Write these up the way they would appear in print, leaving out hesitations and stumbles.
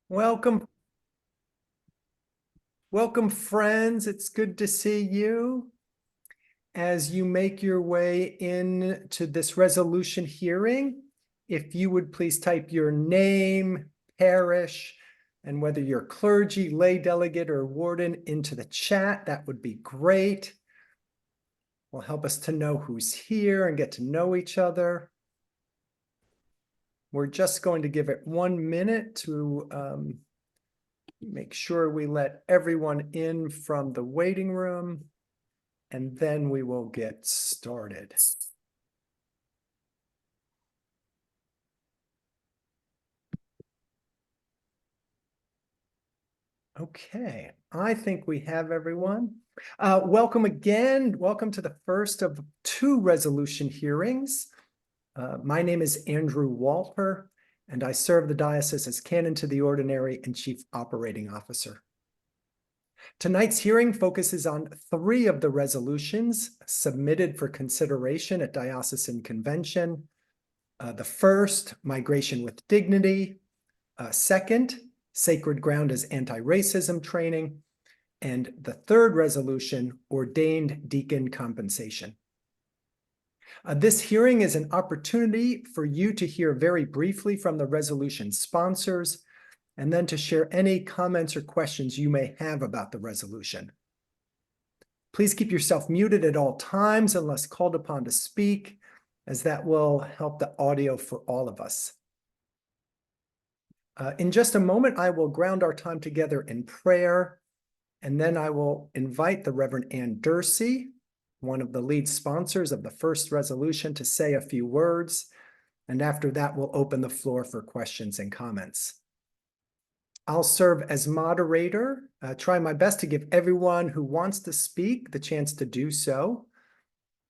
Welcome, welcome, friends. It's good to see you. As you make your way into this resolution hearing, if you would please type your name, parish, and whether you're clergy, lay delegate, or warden into the chat, that would be great. Will help us to know who's here and get to know each other. We're just going to give it 1 minute to make sure we let everyone in from the waiting room, and then we will get started. Okay, I think we have everyone. Welcome again. Welcome to the first of 2 resolution hearings. My name is Andrew Walter, and I serve the diocese as Canon to the Ordinary and Chief Operating Officer. Tonight's hearing focuses on 3 of the resolutions submitted for consideration at Diocesan Convention. The first, Migration with Dignity. Second, Sacred Ground as Anti-Racism Training. And the third resolution, Ordained Deacon Compensation. This hearing is an opportunity for you to hear very briefly from the resolution sponsors, and then to share any comments or questions you may have about the resolution. Please keep yourself muted at all times unless called upon to speak, as that will help the audio for all of us. In just a moment, I will ground our time together in prayer, and then I will invite the Reverend Ann Dursey, one of the lead sponsors of the first resolution, to say a few words, and after that, we'll open the floor for questions and comments. I'll serve as moderator, try my best to give everyone who wants to speak the chance to do so.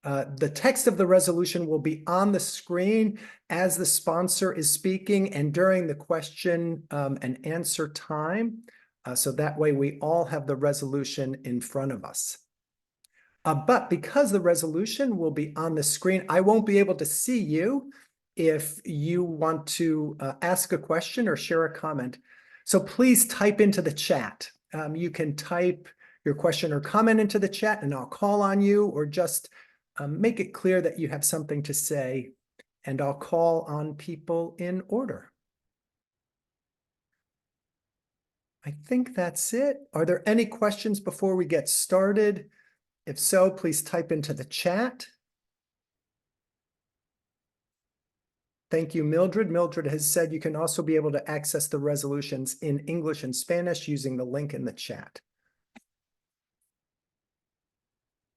The text of the resolution will be on the screen as the sponsor is speaking and during the question and answer time, so that way we all have the resolution in front of us. But because the resolution will be on the screen, I won't be able to see you if you want to ask a question or share a comment. So please type into the chat. You can type your question or comment into the chat and I'll call on you, or just make it clear that you have something to say, and I'll call on people in order. I think that's it. Are there any questions before we get started? If so, please type into the chat. Thank you, Mildred. Mildred has said you can also be able to access the resolutions in English and Spanish using the link in the chat.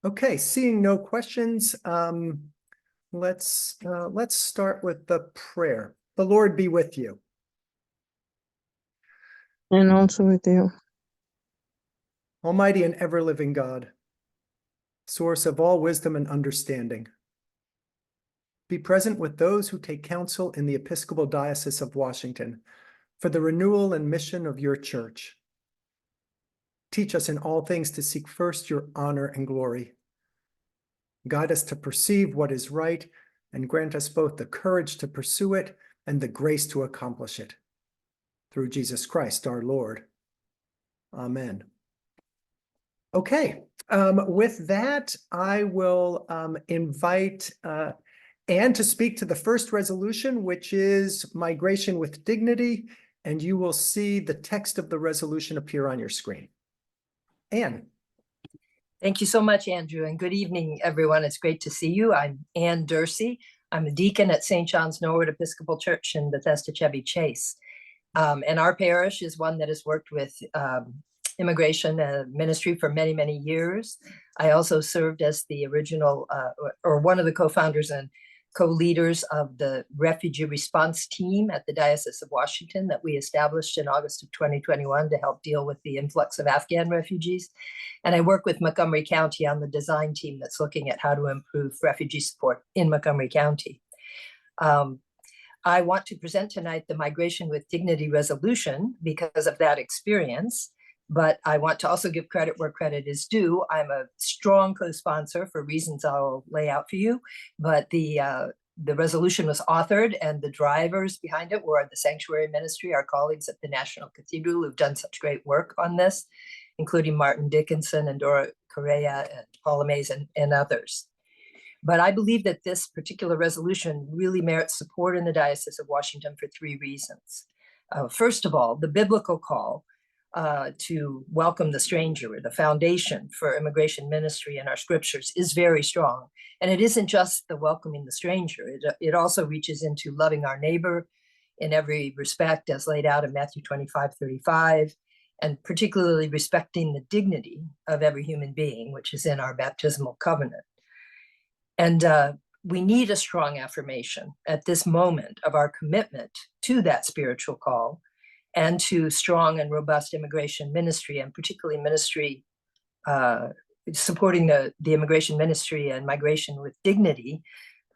Okay, seeing no questions, let's start with the prayer. The Lord be with you. And also with you. Almighty and ever-living God, source of all wisdom and understanding, be present with those who take counsel in the Episcopal Diocese of Washington for the renewal and mission of your Church. Teach us in all things to seek first your honor and glory. Guide us to perceive what is right, and grant us both the courage to pursue it and the grace to accomplish it. Through Jesus Christ our Lord. Amen. Okay, with that, I will invite Anne to speak to the first resolution, which is Migration with Dignity, and you will see the text of the resolution appear on your screen. Anne. Thank you so much, Andrew, and good evening, everyone. It's great to see you. I'm Ann Dursey. I'm a deacon at St. John's Norwood Episcopal Church in Bethesda, Chevy Chase. And our parish is one that has worked with immigration ministry for many, many years. I also served as the original, or one of the co-founders and co-leaders of the refugee response team at the Diocese of Washington that we established in August of 2021 to help deal with the influx of Afghan refugees. And I work with Montgomery County on the design team that's looking at how to improve refugee support in Montgomery County. I want to present tonight the Migration with Dignity resolution because of that experience, but I want to also give credit where credit is due. I'm a strong co-sponsor for reasons I'll lay out for you, but the The resolution was authored, and the drivers behind it were the Sanctuary Ministry, our colleagues at the National Cathedral who've done such great work on this, including Martin Dickinson and Dora Correa and Paula Mays and others. But I believe that this particular resolution really merits support in the Diocese of Washington for three reasons. First of all, the biblical call to welcome the stranger, the foundation for immigration ministry in our scriptures, is very strong. And it isn't just the welcoming the stranger, it also reaches into loving our neighbor in every respect as laid out in Matthew 25:35, and particularly respecting the dignity of every human being, which is in our baptismal covenant. And we need a strong affirmation at this moment of our commitment to that spiritual call and to strong and robust immigration ministry, and particularly ministry supporting the immigration ministry and migration with dignity,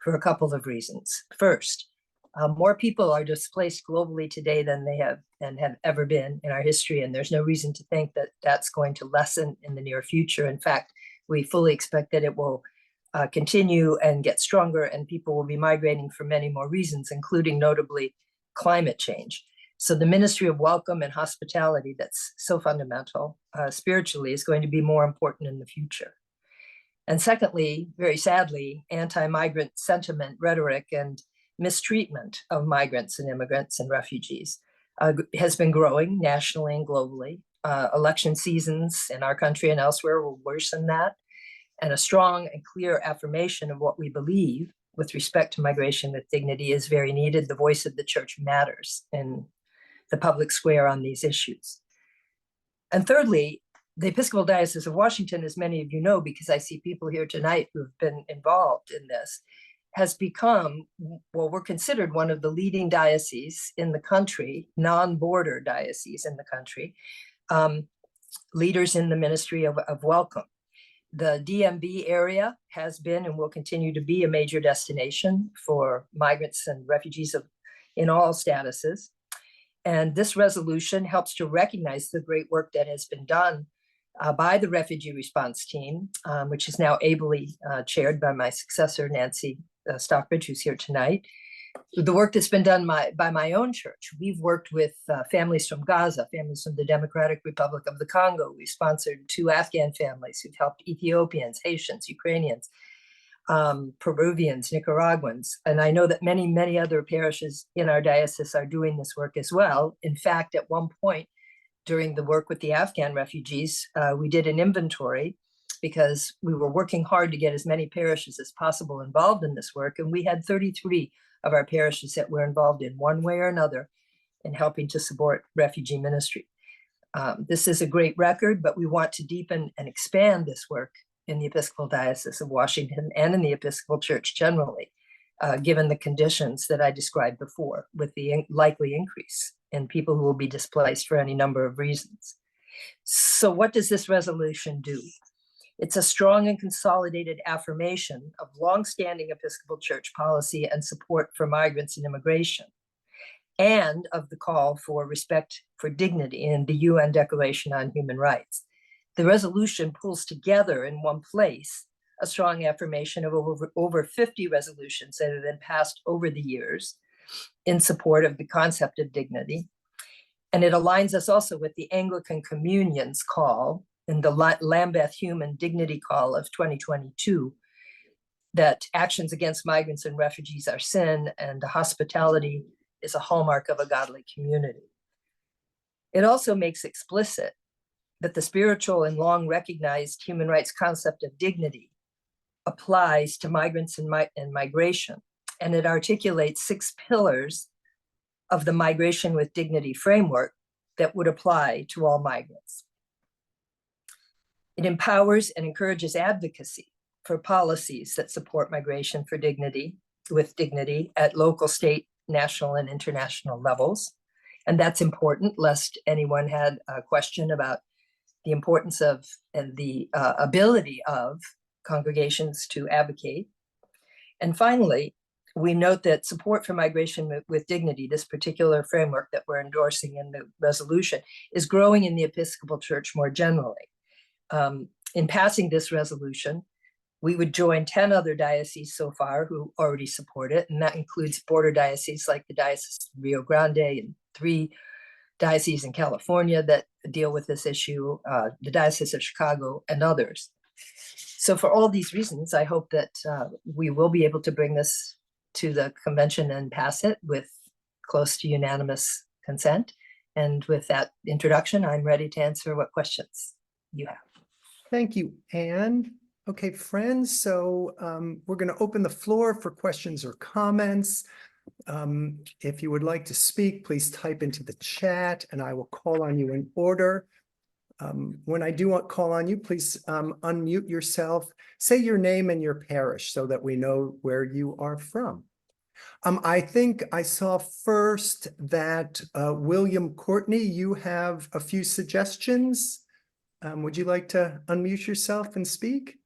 for a couple of reasons. First, more people are displaced globally today than they have and have ever been in our history, and there's no reason to think that that's going to lessen in the near future. In fact, we fully expect that it will continue and get stronger, and people will be migrating for many more reasons, including notably climate change. So the ministry of welcome and hospitality that's so fundamental spiritually is going to be more important in the future. And secondly, very sadly, anti-migrant sentiment, rhetoric, and mistreatment of migrants and immigrants and refugees has been growing nationally and globally. Election seasons in our country and elsewhere will worsen that. And a strong and clear affirmation of what we believe with respect to migration with dignity is very needed. The voice of the church matters in the public square on these issues. And thirdly, the Episcopal Diocese of Washington, as many of you know, because I see people here tonight who've been involved in this, has become, well, we're considered one of the leading dioceses in the country, non-border dioceses in the country, leaders in the ministry of welcome. The DMV area has been and will continue to be a major destination for migrants and refugees in all statuses. And this resolution helps to recognize the great work that has been done by the refugee response team, which is now ably chaired by my successor, Nancy Stockbridge, who's here tonight. The work that's been done by my own church. We've worked with families from Gaza, families from the Democratic Republic of the Congo. We sponsored 2 Afghan families who've helped Ethiopians, Haitians, Ukrainians, Peruvians, Nicaraguans. And I know that many, many other parishes in our diocese are doing this work as well. In fact, at one point during the work with the Afghan refugees, we did an inventory because we were working hard to get as many parishes as possible involved in this work. And we had 33 of our parishes that were involved in one way or another in helping to support refugee ministry. This is a great record, but we want to deepen and expand this work in the Episcopal Diocese of Washington and in the Episcopal Church generally, given the conditions that I described before, with the likely increase in people who will be displaced for any number of reasons. So what does this resolution do? It's a strong and consolidated affirmation of longstanding Episcopal Church policy and support for migrants and immigration, and of the call for respect for dignity in the UN Declaration on Human Rights. The resolution pulls together in one place a strong affirmation of over 50 resolutions that have been passed over the years in support of the concept of dignity. And it aligns us also with the Anglican Communion's call in the Lambeth Human Dignity Call of 2022, that actions against migrants and refugees are sin, and hospitality is a hallmark of a godly community. It also makes explicit that the spiritual and long recognized human rights concept of dignity applies to migrants and migration, and it articulates 6 pillars of the migration with dignity framework that would apply to all migrants. It empowers and encourages advocacy for policies that support migration for dignity, with dignity at local, state, national, and international levels. And that's important, lest anyone had a question about the importance of and the ability of congregations to advocate. And finally, we note that support for migration with dignity, this particular framework that we're endorsing in the resolution, is growing in the Episcopal Church more generally. In passing this resolution, we would join 10 other dioceses so far who already support it. And that includes border dioceses like the Diocese of Rio Grande and 3 dioceses in California that deal with this issue, the Diocese of Chicago and others. So for all these reasons, I hope that we will be able to bring this to the convention and pass it with close to unanimous consent. And with that introduction, I'm ready to answer what questions you have. Thank you, Anne. Okay, friends, so we're going to open the floor for questions or comments. If you would like to speak, please type into the chat and I will call on you in order. When I do call on you, please unmute yourself, say your name and your parish so that we know where you are from. I think I saw first that William Courtney, you have a few suggestions. Would you like to unmute yourself and speak?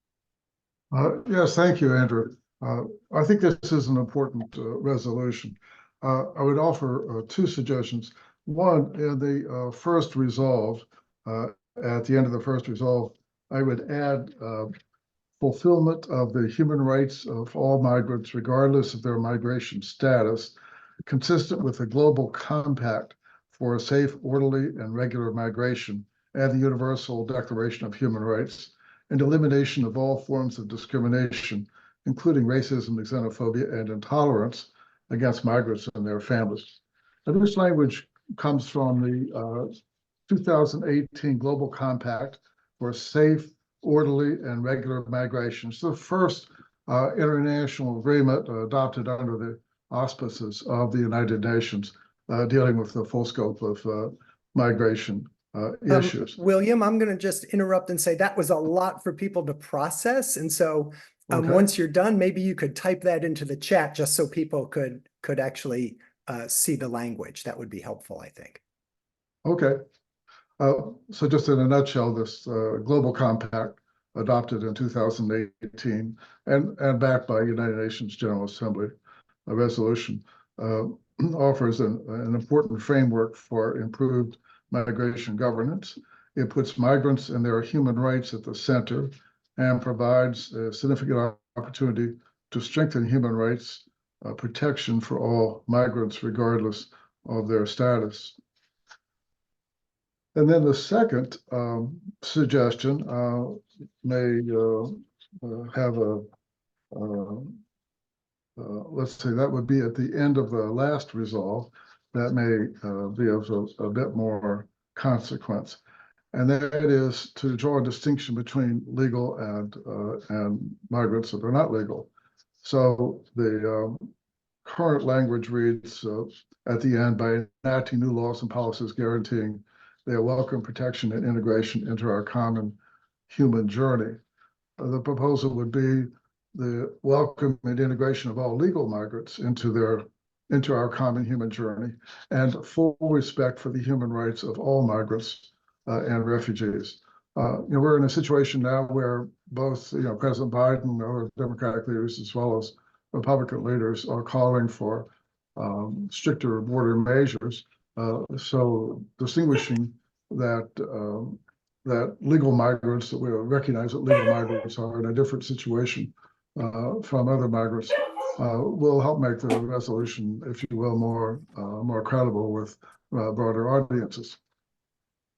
Yes, thank you, Andrew. I think this is an important resolution. I would offer 2 suggestions. One, in the first resolve, at the end of the first resolve, I would add fulfillment of the human rights of all migrants, regardless of their migration status, consistent with the Global Compact for a safe, orderly, and regular migration, and the Universal Declaration of Human Rights, and elimination of all forms of discrimination, including racism, xenophobia, and intolerance against migrants and their families. Now, this language comes from the 2018 Global Compact for safe, orderly, and regular migration. It's the first international agreement adopted under the auspices of the United Nations dealing with the full scope of migration issues. William, I'm going to just interrupt and say that was a lot for people to process. And so Okay. once you're done, maybe you could type that into the chat just so people could actually see the language. That would be helpful, I think. Okay. So just in a nutshell, this Global Compact adopted in 2018 and backed by United Nations General Assembly, a resolution offers an important framework for improved migration governance. It puts migrants and their human rights at the center and provides a significant opportunity to strengthen human rights protection for all migrants, regardless of their status. And then the second suggestion may have a, let's say that would be at the end of the last resolve, that may be of a bit more consequence. And that is to draw a distinction between legal and migrants that are not legal. So the current language reads at the end, by enacting new laws and policies guaranteeing their welcome, protection, and integration into our common human journey. The proposal would be the welcome and integration of all legal migrants into our common human journey, and full respect for the human rights of all migrants and refugees. We're in a situation now where both President Biden and other Democratic leaders, as well as Republican leaders, are calling for stricter border measures. So distinguishing that legal migrants, that we recognize that legal migrants are in a different situation from other migrants, will help make the resolution, if you will, more credible with broader audiences.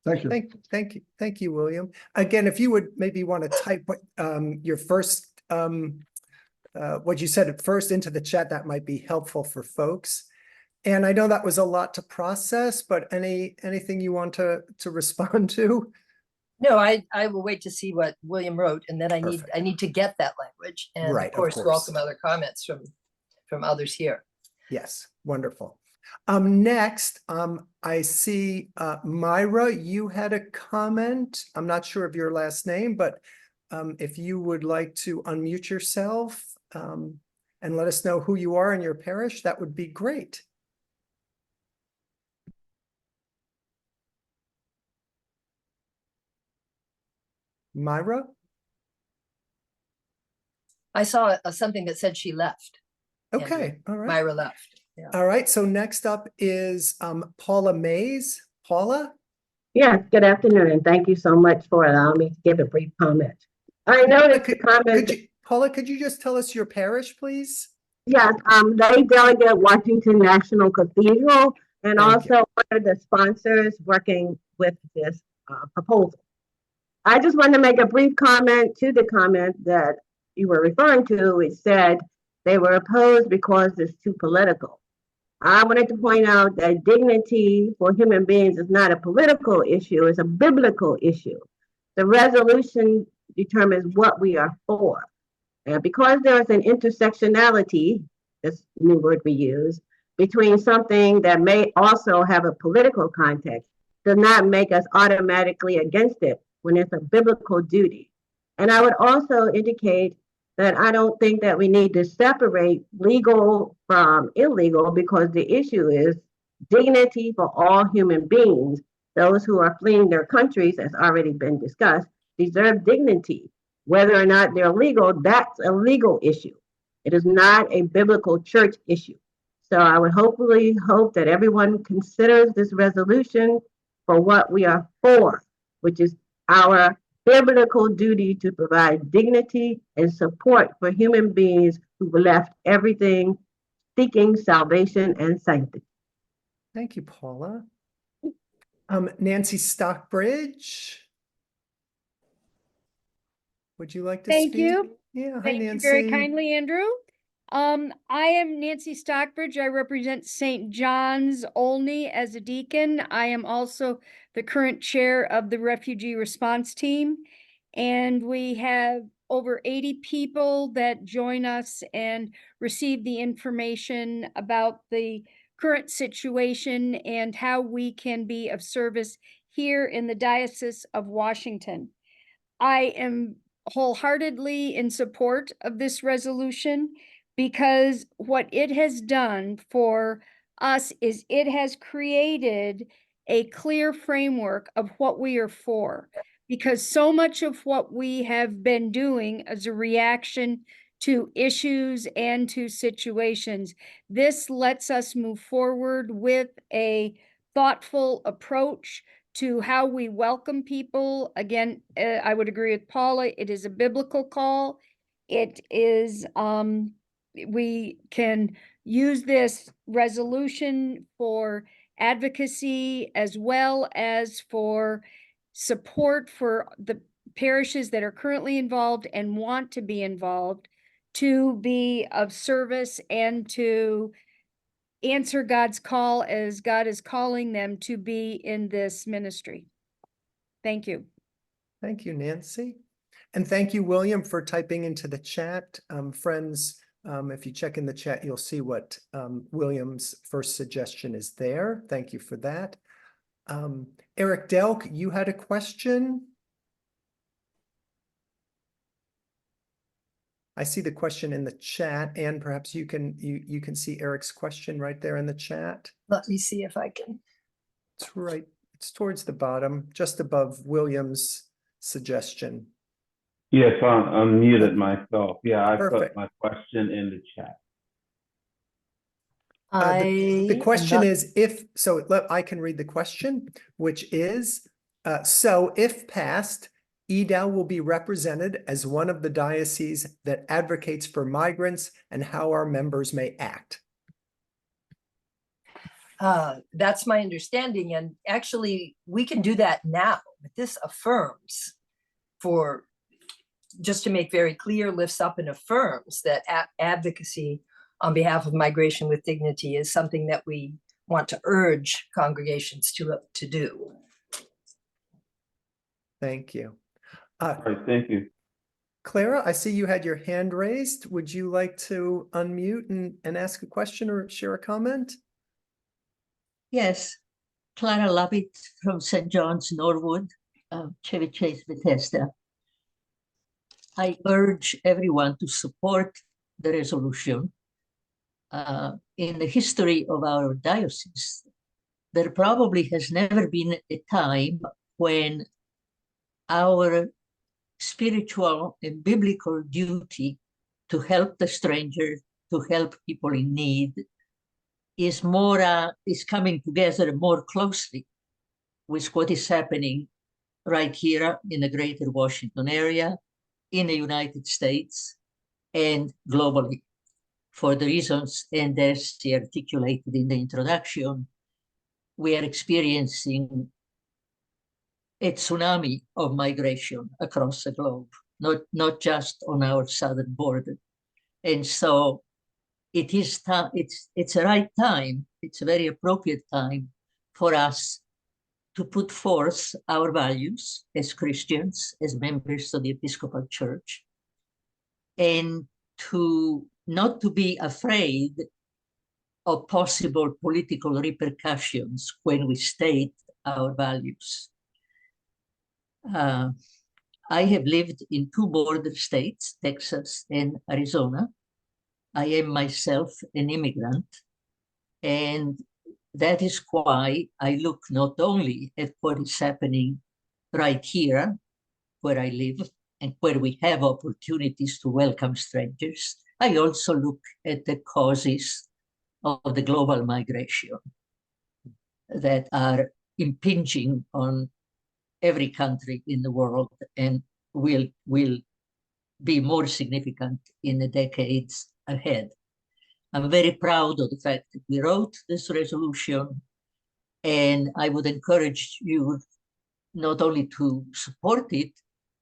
Thank you. Thank you, William. Again, if you would maybe want to type your first, what you said at first into the chat, that might be helpful for folks. And I know that was a lot to process, but anything you want to respond to? No, I will wait to see what William wrote, and then I need to get that language, and Right, of course of course. welcome other comments from others here. Yes, wonderful. Next, I see Myra, you had a comment. I'm not sure of your last name, but if you would like to unmute yourself and let us know who you are in your parish, that would be great. Myra? I saw something that said she left. Okay, Andrew. all right. Myra left. Yeah. All right, so next up is Paula Mays. Paula? Yes, good afternoon, and thank you so much for allowing me to give a brief comment. I noticed the comment. Paula, could you just tell us your parish, please? Yes, lay delegate Washington National Cathedral, and Thank you. also one of the sponsors working with this proposal. I just want to make a brief comment to the comment that you were referring to. It said they were opposed because it's too political. I wanted to point out that dignity for human beings is not a political issue, it's a biblical issue. The resolution determines what we are for. And because there is an intersectionality, this new word we use, between something that may also have a political context, does not make us automatically against it when it's a biblical duty. And I would also indicate that I don't think that we need to separate legal from illegal, because the issue is dignity for all human beings. Those who are fleeing their countries, as already been discussed, deserve dignity. Whether or not they're legal, that's a legal issue. It is not a biblical church issue. So I would hopefully hope that everyone considers this resolution for what we are for, which is our biblical duty to provide dignity and support for human beings who've left everything seeking salvation and sanctity. Thank you, Paula. Nancy Stockbridge. Would you like to Thank speak? you. Yeah, hi, Thank Nancy. you very kindly, Andrew. I am Nancy Stockbridge. I represent St. John's Olney as a deacon. I am also the current chair of the refugee response team. And we have over 80 people that join us and receive the information about the current situation and how we can be of service here in the Diocese of Washington. I am wholeheartedly in support of this resolution because what it has done for us is it has created a clear framework of what we are for. Because so much of what we have been doing as a reaction to issues and to situations, this lets us move forward with a thoughtful approach to how we welcome people. Again, I would agree with Paula, it is a biblical call. It is, we can use this resolution for advocacy as well as for support for the parishes that are currently involved and want to be involved, to be of service and to answer God's call as God is calling them to be in this ministry. Thank you. Thank you, Nancy. And thank you, William, for typing into the chat. Friends, if you check in the chat, you'll see what William's first suggestion is there. Thank you for that. Eric Delk, you had a question? I see the question in the chat, and perhaps you can see Eric's question right there in the chat. Let me see if I can. It's right. It's towards the bottom, just above William's suggestion. Yes, I'm muted myself. Yeah, I Perfect. put my question in the chat. The question is I can read the question, which is, so if passed, EDAL will be represented as one of the dioceses that advocates for migrants and how our members may act. That's my understanding. And actually, we can do that now. But this affirms, for just to make very clear, lifts up and affirms that advocacy on behalf of migration with dignity is something that we want to urge congregations to do. Thank you. All right, thank you. Clara, I see you had your hand raised. Would you like to unmute and ask a question or share a comment? Yes, Clara Lovett from St. John's, Norwood, Chevy Chase, Bethesda. I urge everyone to support the resolution. In the history of our diocese, there probably has never been a time when our spiritual and biblical duty to help the stranger, to help people in need, is coming together more closely with what is happening right here in the greater Washington area, in the United States, and globally. For the reasons Darcy articulated in the introduction, we are experiencing a tsunami of migration across the globe, not just on our southern border. And so it is it's a right time, it's a very appropriate time for us to put forth our values as Christians, as members of the Episcopal Church, and to not to be afraid of possible political repercussions when we state our values. I have lived in 2 border states, Texas and Arizona. I am myself an immigrant, and that is why I look not only at what is happening right here, where I live, and where we have opportunities to welcome strangers, I also look at the causes of the global migration that are impinging on every country in the world and will be more significant in the decades ahead. I'm very proud of the fact that we wrote this resolution, and I would encourage you not only to support it,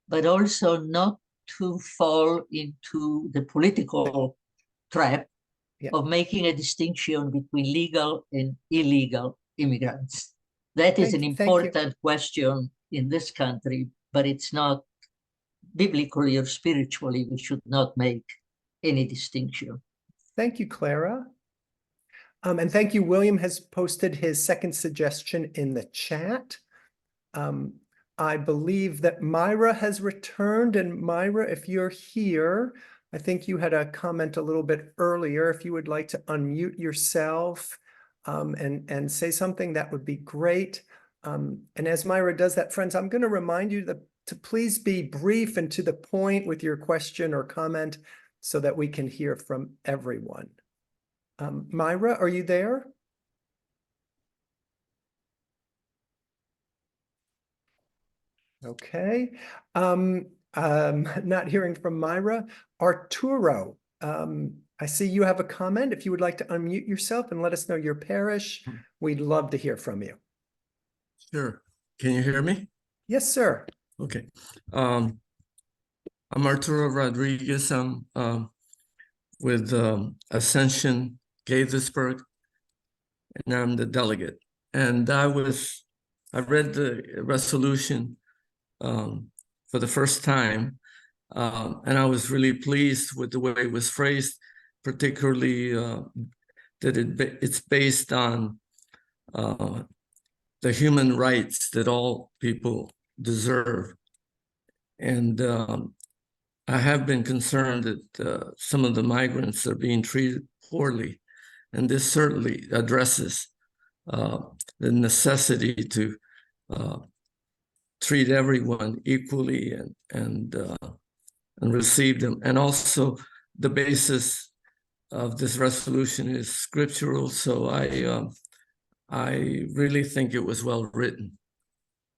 but also not to fall into the political trap of making a distinction between legal and illegal immigrants. That is an important question in this country, but it's not biblically or spiritually, we should not make any distinction. Thank you, Clara. And thank you. William has posted his second suggestion in the chat. I believe that Myra has returned, and Myra, if you're here, I think you had a comment a little bit earlier. If you would like to unmute yourself and say something, that would be great. And as Myra does that, friends, I'm going to remind you to please be brief and to the point with your question or comment so that we can hear from everyone. Myra, are you there? Okay. Not hearing from Myra. Arturo, I see you have a comment. If you would like to unmute yourself and let us know your parish, we'd love to hear from you. Sure. Can you hear me? Yes, sir. Okay. I'm Arturo Rodriguez. I'm with Ascension Gaithersburg, and I'm the delegate. And I read the resolution for the first time, and I was really pleased with the way it was phrased, particularly that it's based on the human rights that all people deserve. And I have been concerned that some of the migrants are being treated poorly, and this certainly addresses the necessity to treat everyone equally and receive them. And also, the basis of this resolution is scriptural, so I really think it was well written.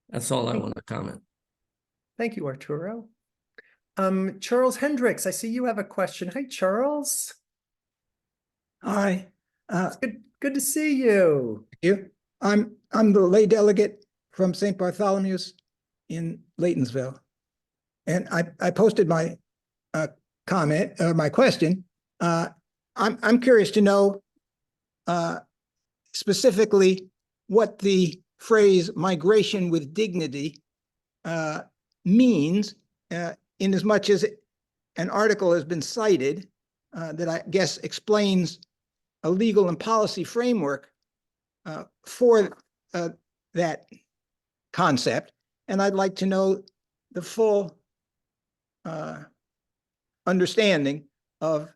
That's all I want to comment. Thank you, Arturo. Charles Hendricks, I see you have a question. Hi, Charles. Hi. It's good to see you. I'm the lay delegate from St. Bartholomew's in Laytonsville, and I posted my comment or my question. I'm curious to know specifically what the phrase "migration with dignity" means, in as much as an article has been cited that I guess explains a legal and policy framework for that concept. And I'd like to know the full understanding of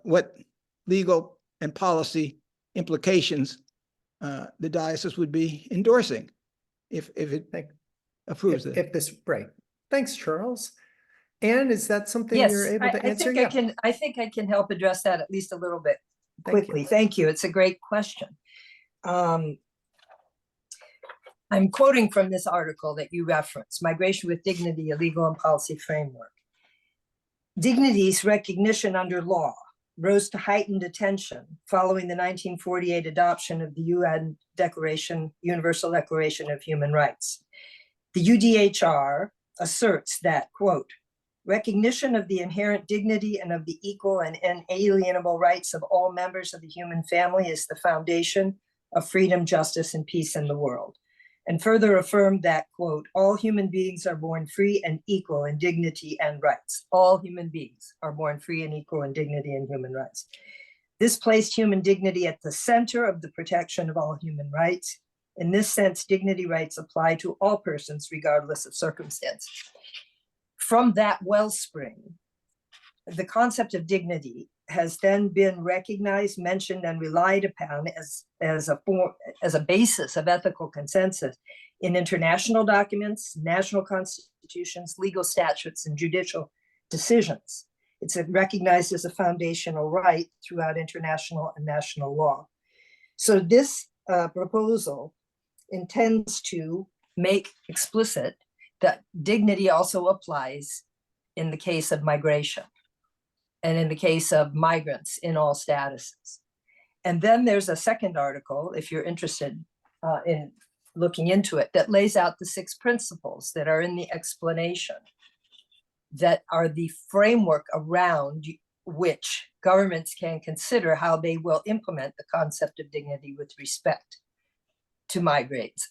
what legal and policy implications the diocese would be endorsing if it approves it. If this, right. Thanks, Charles. Anne, is that something Yes, you're able to answer? I think I can help address that at least a little bit quickly. you. Thank you. It's a great question. I'm quoting from this article that you referenced, Migration with Dignity, a Legal and Policy Framework. Dignity's recognition under law rose to heightened attention following the 1948 adoption of the UN Declaration, Universal Declaration of Human Rights. The UDHR asserts that, quote, recognition of the inherent dignity and of the equal and inalienable rights of all members of the human family is the foundation of freedom, justice, and peace in the world. And further affirmed that, quote, all human beings are born free and equal in dignity and rights. All human beings are born free and equal in dignity and human rights. This placed human dignity at the center of the protection of all human rights. In this sense, dignity rights apply to all persons regardless of circumstance. From that wellspring, the concept of dignity has then been recognized, mentioned, and relied upon as a basis of ethical consensus in international documents, national constitutions, legal statutes, and judicial decisions. It's recognized as a foundational right throughout international and national law. So this proposal intends to make explicit that dignity also applies in the case of migration and in the case of migrants in all statuses. And then there's a second article, if you're interested in looking into it, that lays out the 6 principles that are in the explanation that are the framework around which governments can consider how they will implement the concept of dignity with respect to migrants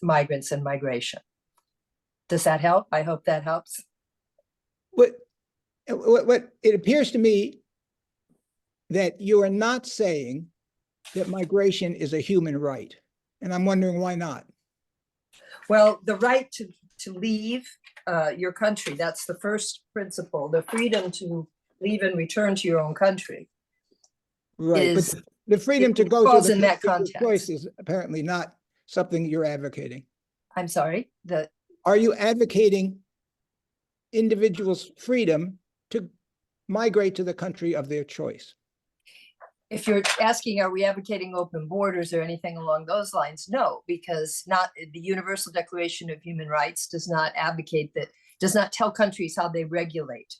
and migration. Does that help? I hope that helps. What it appears to me that you are not saying that migration is a human right, and I'm wondering why not. Well, the right to leave your country, that's the first principle, the freedom to leave and return to your own country. Right, but the freedom to go falls to the in that country of context. choice is apparently not something you're advocating. I'm sorry, Are you advocating individuals' freedom to migrate to the country of their choice? if you're asking, are we advocating open borders or anything along those lines? No, because the Universal Declaration of Human Rights does not advocate that, does not tell countries how they regulate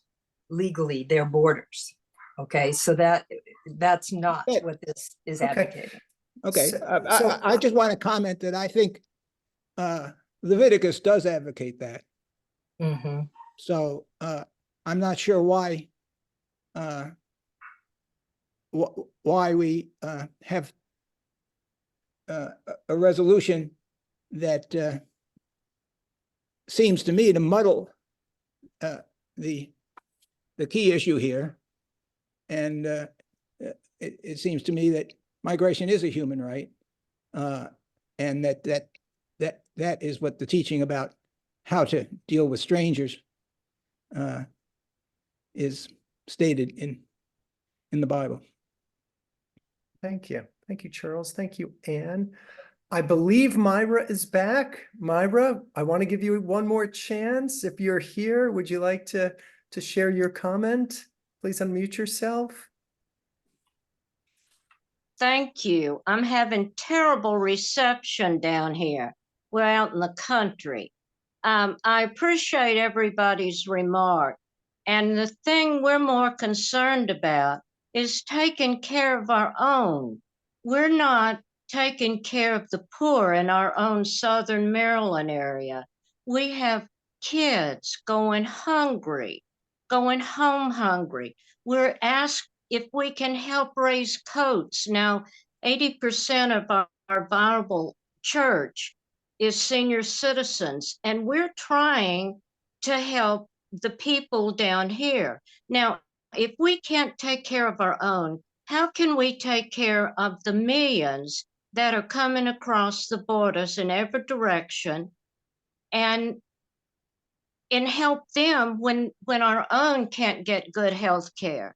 legally their borders. Okay, so that's not what this is advocating. Okay, I just want to comment that I think Leviticus does advocate that. Mm-hmm. So I'm not sure why we have a resolution that seems to me to muddle the key issue here. And it seems to me that migration is a human right, and that is what the teaching about how to deal with strangers is stated in the Bible. Thank you. Thank you, Charles. Thank you, Anne. I believe Myra is back. Myra, I want to give you one more chance. If you're here, would you like to share your comment? Please unmute yourself. Thank you. I'm having terrible reception down here. We're out in the country. I appreciate everybody's remark. And the thing we're more concerned about is taking care of our own. We're not taking care of the poor in our own Southern Maryland area. We have kids going hungry, going home hungry. We're asked if we can help raise coats. Now, 80% of our viable church is senior citizens, and we're trying to help the people down here. Now, if we can't take care of our own, how can we take care of the millions that are coming across the borders in every direction and help them when our own can't get good health care,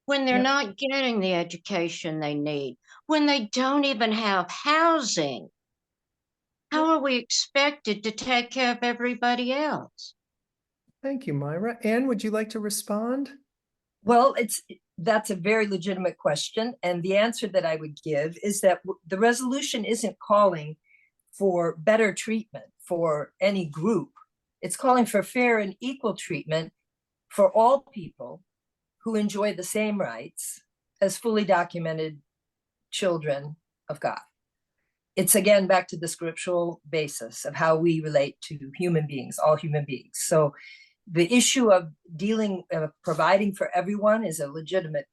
when they're not getting the education they need, when they don't even have housing? How are we expected to take care of everybody else? Thank you, Myra. Anne, would you like to respond? Well, that's a very legitimate question. And the answer that I would give is that the resolution isn't calling for better treatment for any group. It's calling for fair and equal treatment for all people who enjoy the same rights as fully documented children of God. It's again back to the scriptural basis of how we relate to human beings, all human beings. So the issue of providing for everyone is a legitimate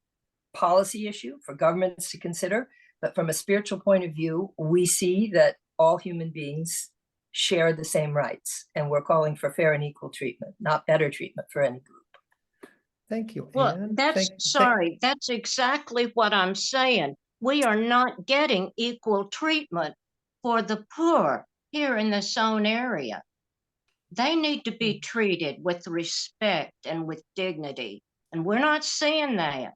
policy issue for governments to consider. But from a spiritual point of view, we see that all human beings share the same rights, and we're calling for fair and equal treatment, not better treatment for any group. Thank you, Well, Anne. that's exactly what I'm saying. We are not getting equal treatment for the poor here in the zone area. They need to be treated with respect and with dignity, and we're not seeing that.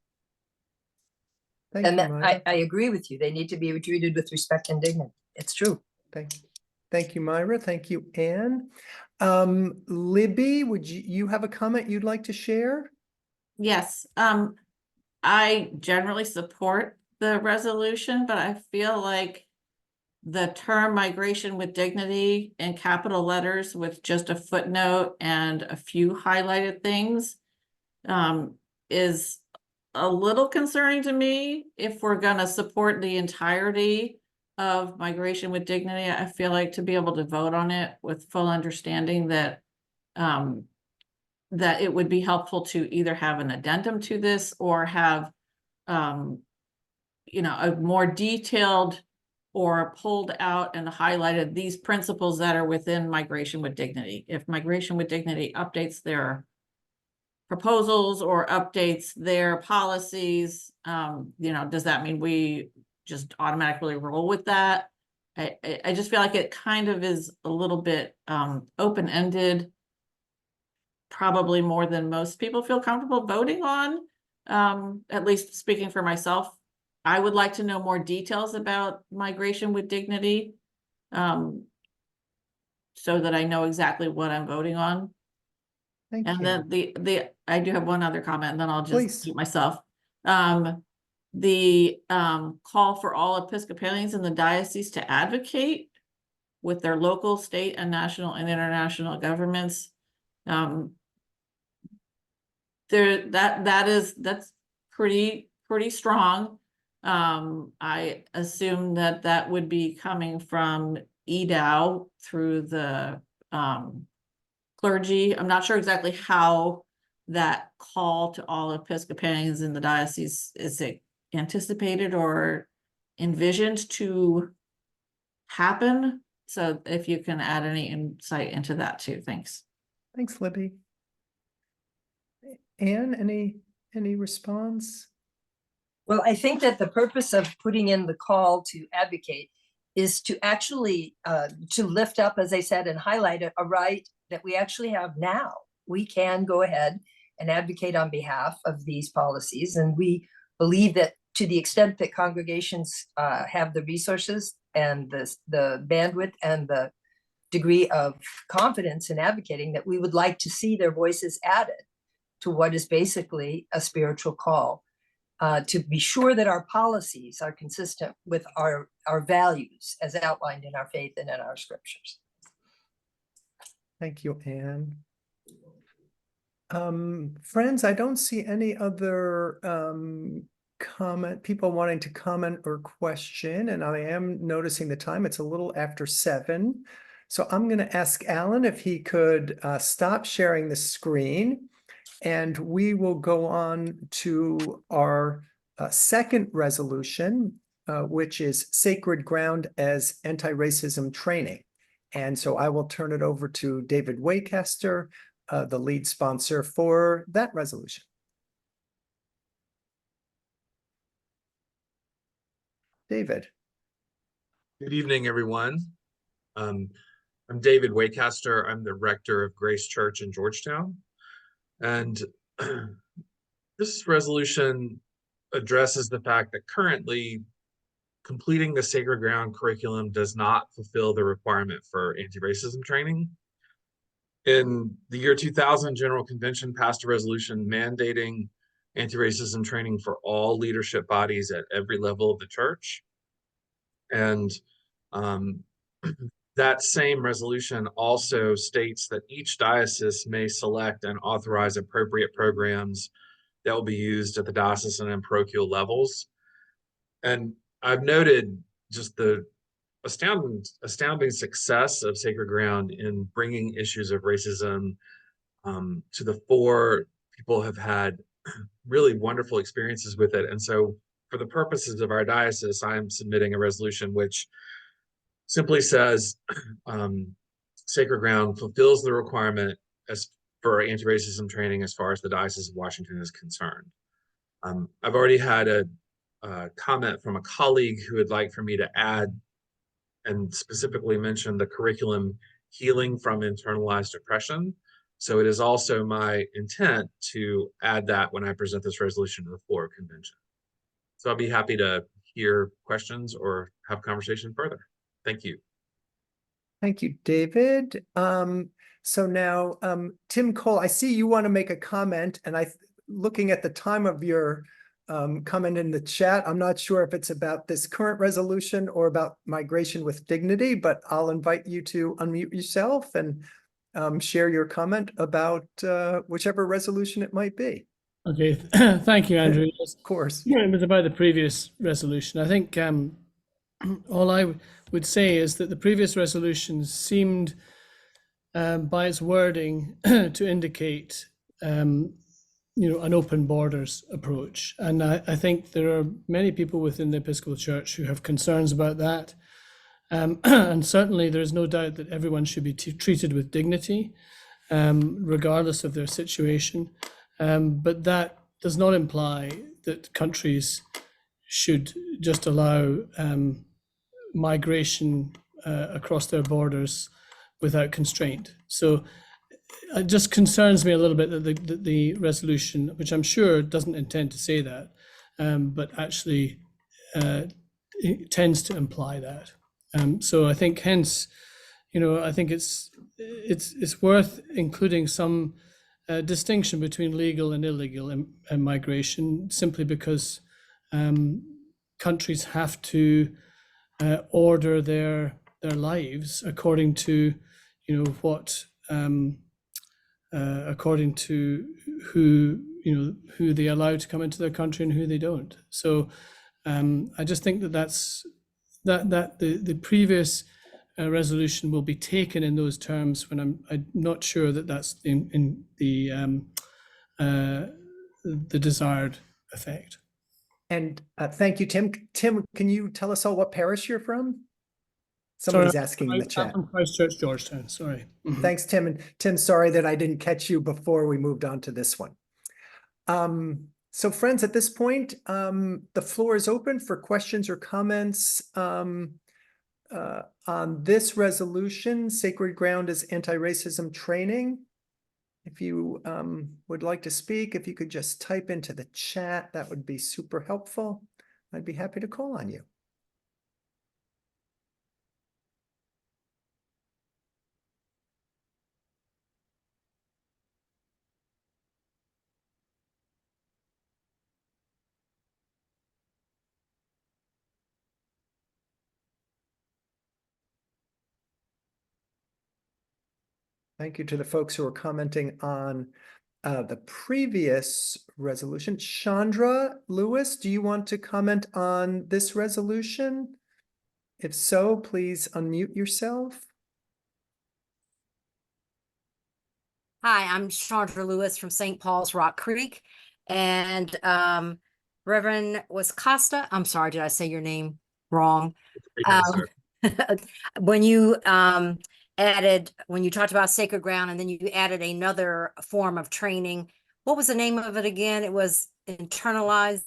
Thank And you, that, Myra. I agree with you. They need to be treated with respect and dignity. It's true. Thank you, Myra. Thank you, Anne. Libby, would you have a comment you'd like to share? Yes, I generally support the resolution, but I feel like the term migration with dignity in capital letters with just a footnote and a few highlighted things is a little concerning to me. If we're going to support the entirety of migration with dignity, I feel like to be able to vote on it with full understanding that that it would be helpful to either have an addendum to this or have you know, a more detailed or pulled out and highlighted these principles that are within migration with dignity. If migration with dignity updates their proposals or updates their policies, you know, does that mean we just automatically roll with that? I just feel like it kind of is a little bit open-ended, probably more than most people feel comfortable voting on. At least speaking for myself, I would like to know more details about migration with dignity, so that I know exactly what I'm voting on. Thank And you. then I do have one other comment, and then I'll just Please. mute myself. The call for all Episcopalians in the diocese to advocate with their local, state, and national and international governments. That's pretty strong. I assume that would be coming from EDAO through the clergy. I'm not sure exactly how that call to all Episcopalians in the diocese is it anticipated or envisioned to happen. So if you can add any insight into that too, thanks. Thanks, Libby. Anne, any response? Well, I think that the purpose of putting in the call to advocate is to actually to lift up, as I said, and highlight a right that we actually have now. We can go ahead and advocate on behalf of these policies. And we believe that to the extent that congregations have the resources and the bandwidth and the degree of confidence in advocating, that we would like to see their voices added to what is basically a spiritual call, to be sure that our policies are consistent with our values as outlined in our faith and in our scriptures. Thank you, Anne. Friends, I don't see any other people wanting to comment or question, and I am noticing the time. It's a little after 7. So I'm going to ask Alan if he could stop sharing the screen, and we will go on to our second resolution, which is Sacred Ground as Anti-Racism Training. And so I will turn it over to David Waycaster, the lead sponsor for that resolution. David. Good evening, everyone. I'm David Waycaster. I'm the rector of Grace Church in Georgetown. And this resolution addresses the fact that currently completing the Sacred Ground curriculum does not fulfill the requirement for anti-racism training. In the year 2000, General Convention passed a resolution mandating anti-racism training for all leadership bodies at every level of the church. And that same resolution also states that each diocese may select and authorize appropriate programs that will be used at the diocesan and parochial levels. And I've noted just the astounding success of Sacred Ground in bringing issues of racism to the fore. People have had really wonderful experiences with it. And so for the purposes of our diocese, I'm submitting a resolution which simply says Sacred Ground fulfills the requirement as for anti-racism training as far as the Diocese of Washington is concerned. I've already had a comment from a colleague who would like for me to add and specifically mention the curriculum Healing from Internalized Oppression. So it is also my intent to add that when I present this resolution to the floor of convention. So I'll be happy to hear questions or have conversation further. Thank you. Thank you, David. So now, Tim Cole, I see you want to make a comment, and looking at the time of your comment in the chat, I'm not sure if it's about this current resolution or about migration with dignity, but I'll invite you to unmute yourself and share your comment about whichever resolution it might be. Okay, thank you, Andrew. Yes, of course. It was about the previous resolution. I think all I would say is that the previous resolution seemed, by its wording, to indicate, an open borders approach. And I think there are many people within the Episcopal Church who have concerns about that. And certainly there is no doubt that everyone should be treated with dignity, regardless of their situation. But that does not imply that countries should just allow migration across their borders without constraint. So it just concerns me a little bit that the resolution, which I'm sure doesn't intend to say that, but actually it tends to imply that. So I think hence, I think it's worth including some distinction between legal and illegal migration, simply because countries have to order their lives according to what according to who they allow to come into their country and who they don't. So I just think that the previous resolution will be taken in those terms, when I'm not sure that that's in the desired effect. And thank you, Tim. Tim, can you tell us all what parish you're from? Somebody's asking in the chat. I'm from Christchurch, Georgetown, sorry. Thanks, Tim. And Tim, sorry that I didn't catch you before we moved on to this one. So friends, at this point, the floor is open for questions or comments on this resolution. Sacred Ground is anti-racism training. If you would like to speak, if you could just type into the chat, that would be super helpful. I'd be happy to call on you. Thank you to the folks who are commenting on the previous resolution. Chandra Lewis, do you want to comment on this resolution? If so, please unmute yourself. Hi, I'm Chandra Lewis from St. Paul's Rock Creek, and Reverend Costa. I'm sorry, did I say your name wrong? When you when you talked about Sacred Ground, and then you added another form of training, what was the name of it again? It was internalized.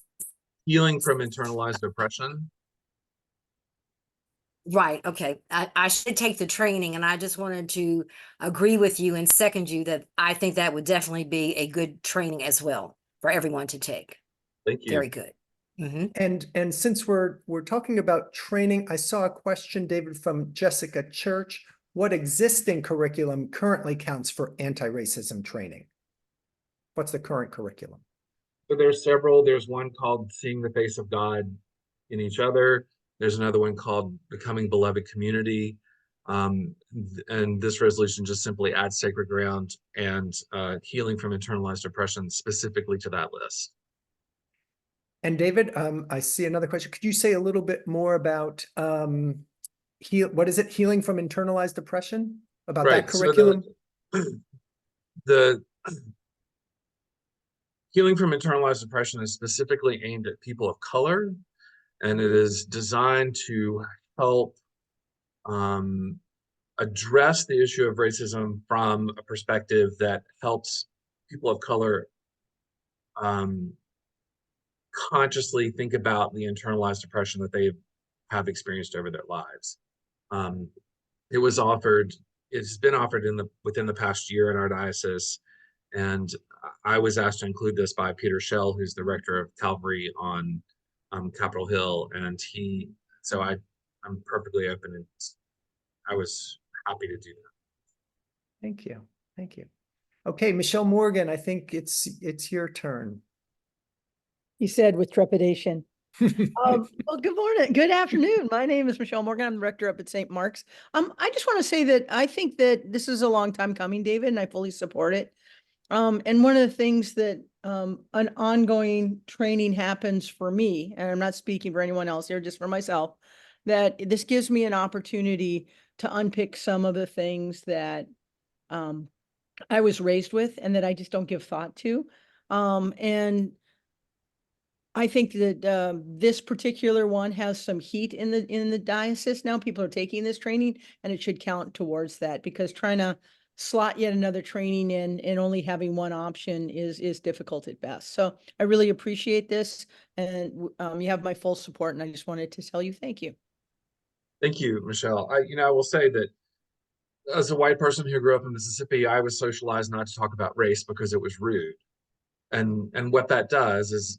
Healing from internalized oppression. Right. Okay. I should take the training, and I just wanted to agree with you and second you that I think that would definitely be a good training as well for everyone to take. Thank you. Very good. And since we're talking about training, I saw a question, David, from Jessica Church. What existing curriculum currently counts for anti-racism training? What's the current curriculum? So there's several. There's one called Seeing the Face of God in Each Other. There's another one called Becoming Beloved Community. And this resolution just simply adds sacred ground and healing from internalized oppression specifically to that list. And David, I see another question. Could you say a little bit more about what is it? Healing from internalized oppression? About that curriculum? So the healing from internalized oppression is specifically aimed at people of color, and it is designed to help address the issue of racism from a perspective that helps people of color consciously think about the internalized oppression that they have experienced over their lives. It's been offered within the past year in our diocese, and I was asked to include this by Peter Schell, who's the rector of Calvary on Capitol Hill, and I'm perfectly open, and I was happy to do that. Thank you. Thank you. Okay, Michelle Morgan, I think it's your turn. He said with trepidation. Well, good morning. Good afternoon. My name is Michelle Morgan. I'm the rector up at St. Mark's. I just want to say that I think that this is a long time coming, David, and I fully support it. And one of the things that an ongoing training happens for me, and I'm not speaking for anyone else here, just for myself, that this gives me an opportunity to unpick some of the things that I was raised with and that I just don't give thought to. And I think that this particular one has some heat in the diocese now. People are taking this training, and it should count towards that, because trying to slot yet another training in and only having one option is difficult at best. So I really appreciate this, and you have my full support, and I just wanted to tell you thank you. Thank you, Michelle. I will say that as a white person who grew up in Mississippi, I was socialized not to talk about race because it was rude. And what that does is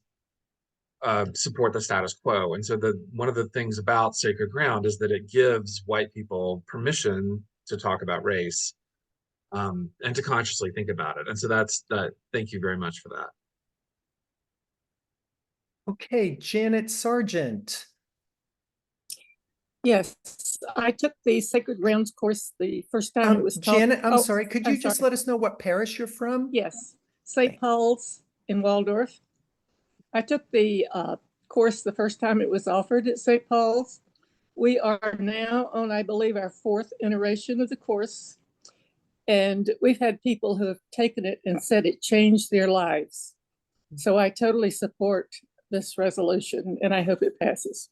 support the status quo. And so one of the things about Sacred Ground is that it gives white people permission to talk about race and to consciously think about it. And so thank you very much for that. Okay, Janet Sargent. Yes, I took the Sacred Grounds course the first time it was taught. Janet, I'm sorry. Could you just let us know what parish you're from? Yes, St. Paul's in Waldorf. I took the course the first time it was offered at St. Paul's. We are now on, I believe, our 4th iteration of the course. And we've had people who have taken it and said it changed their lives. So I totally support this resolution, and I hope it passes.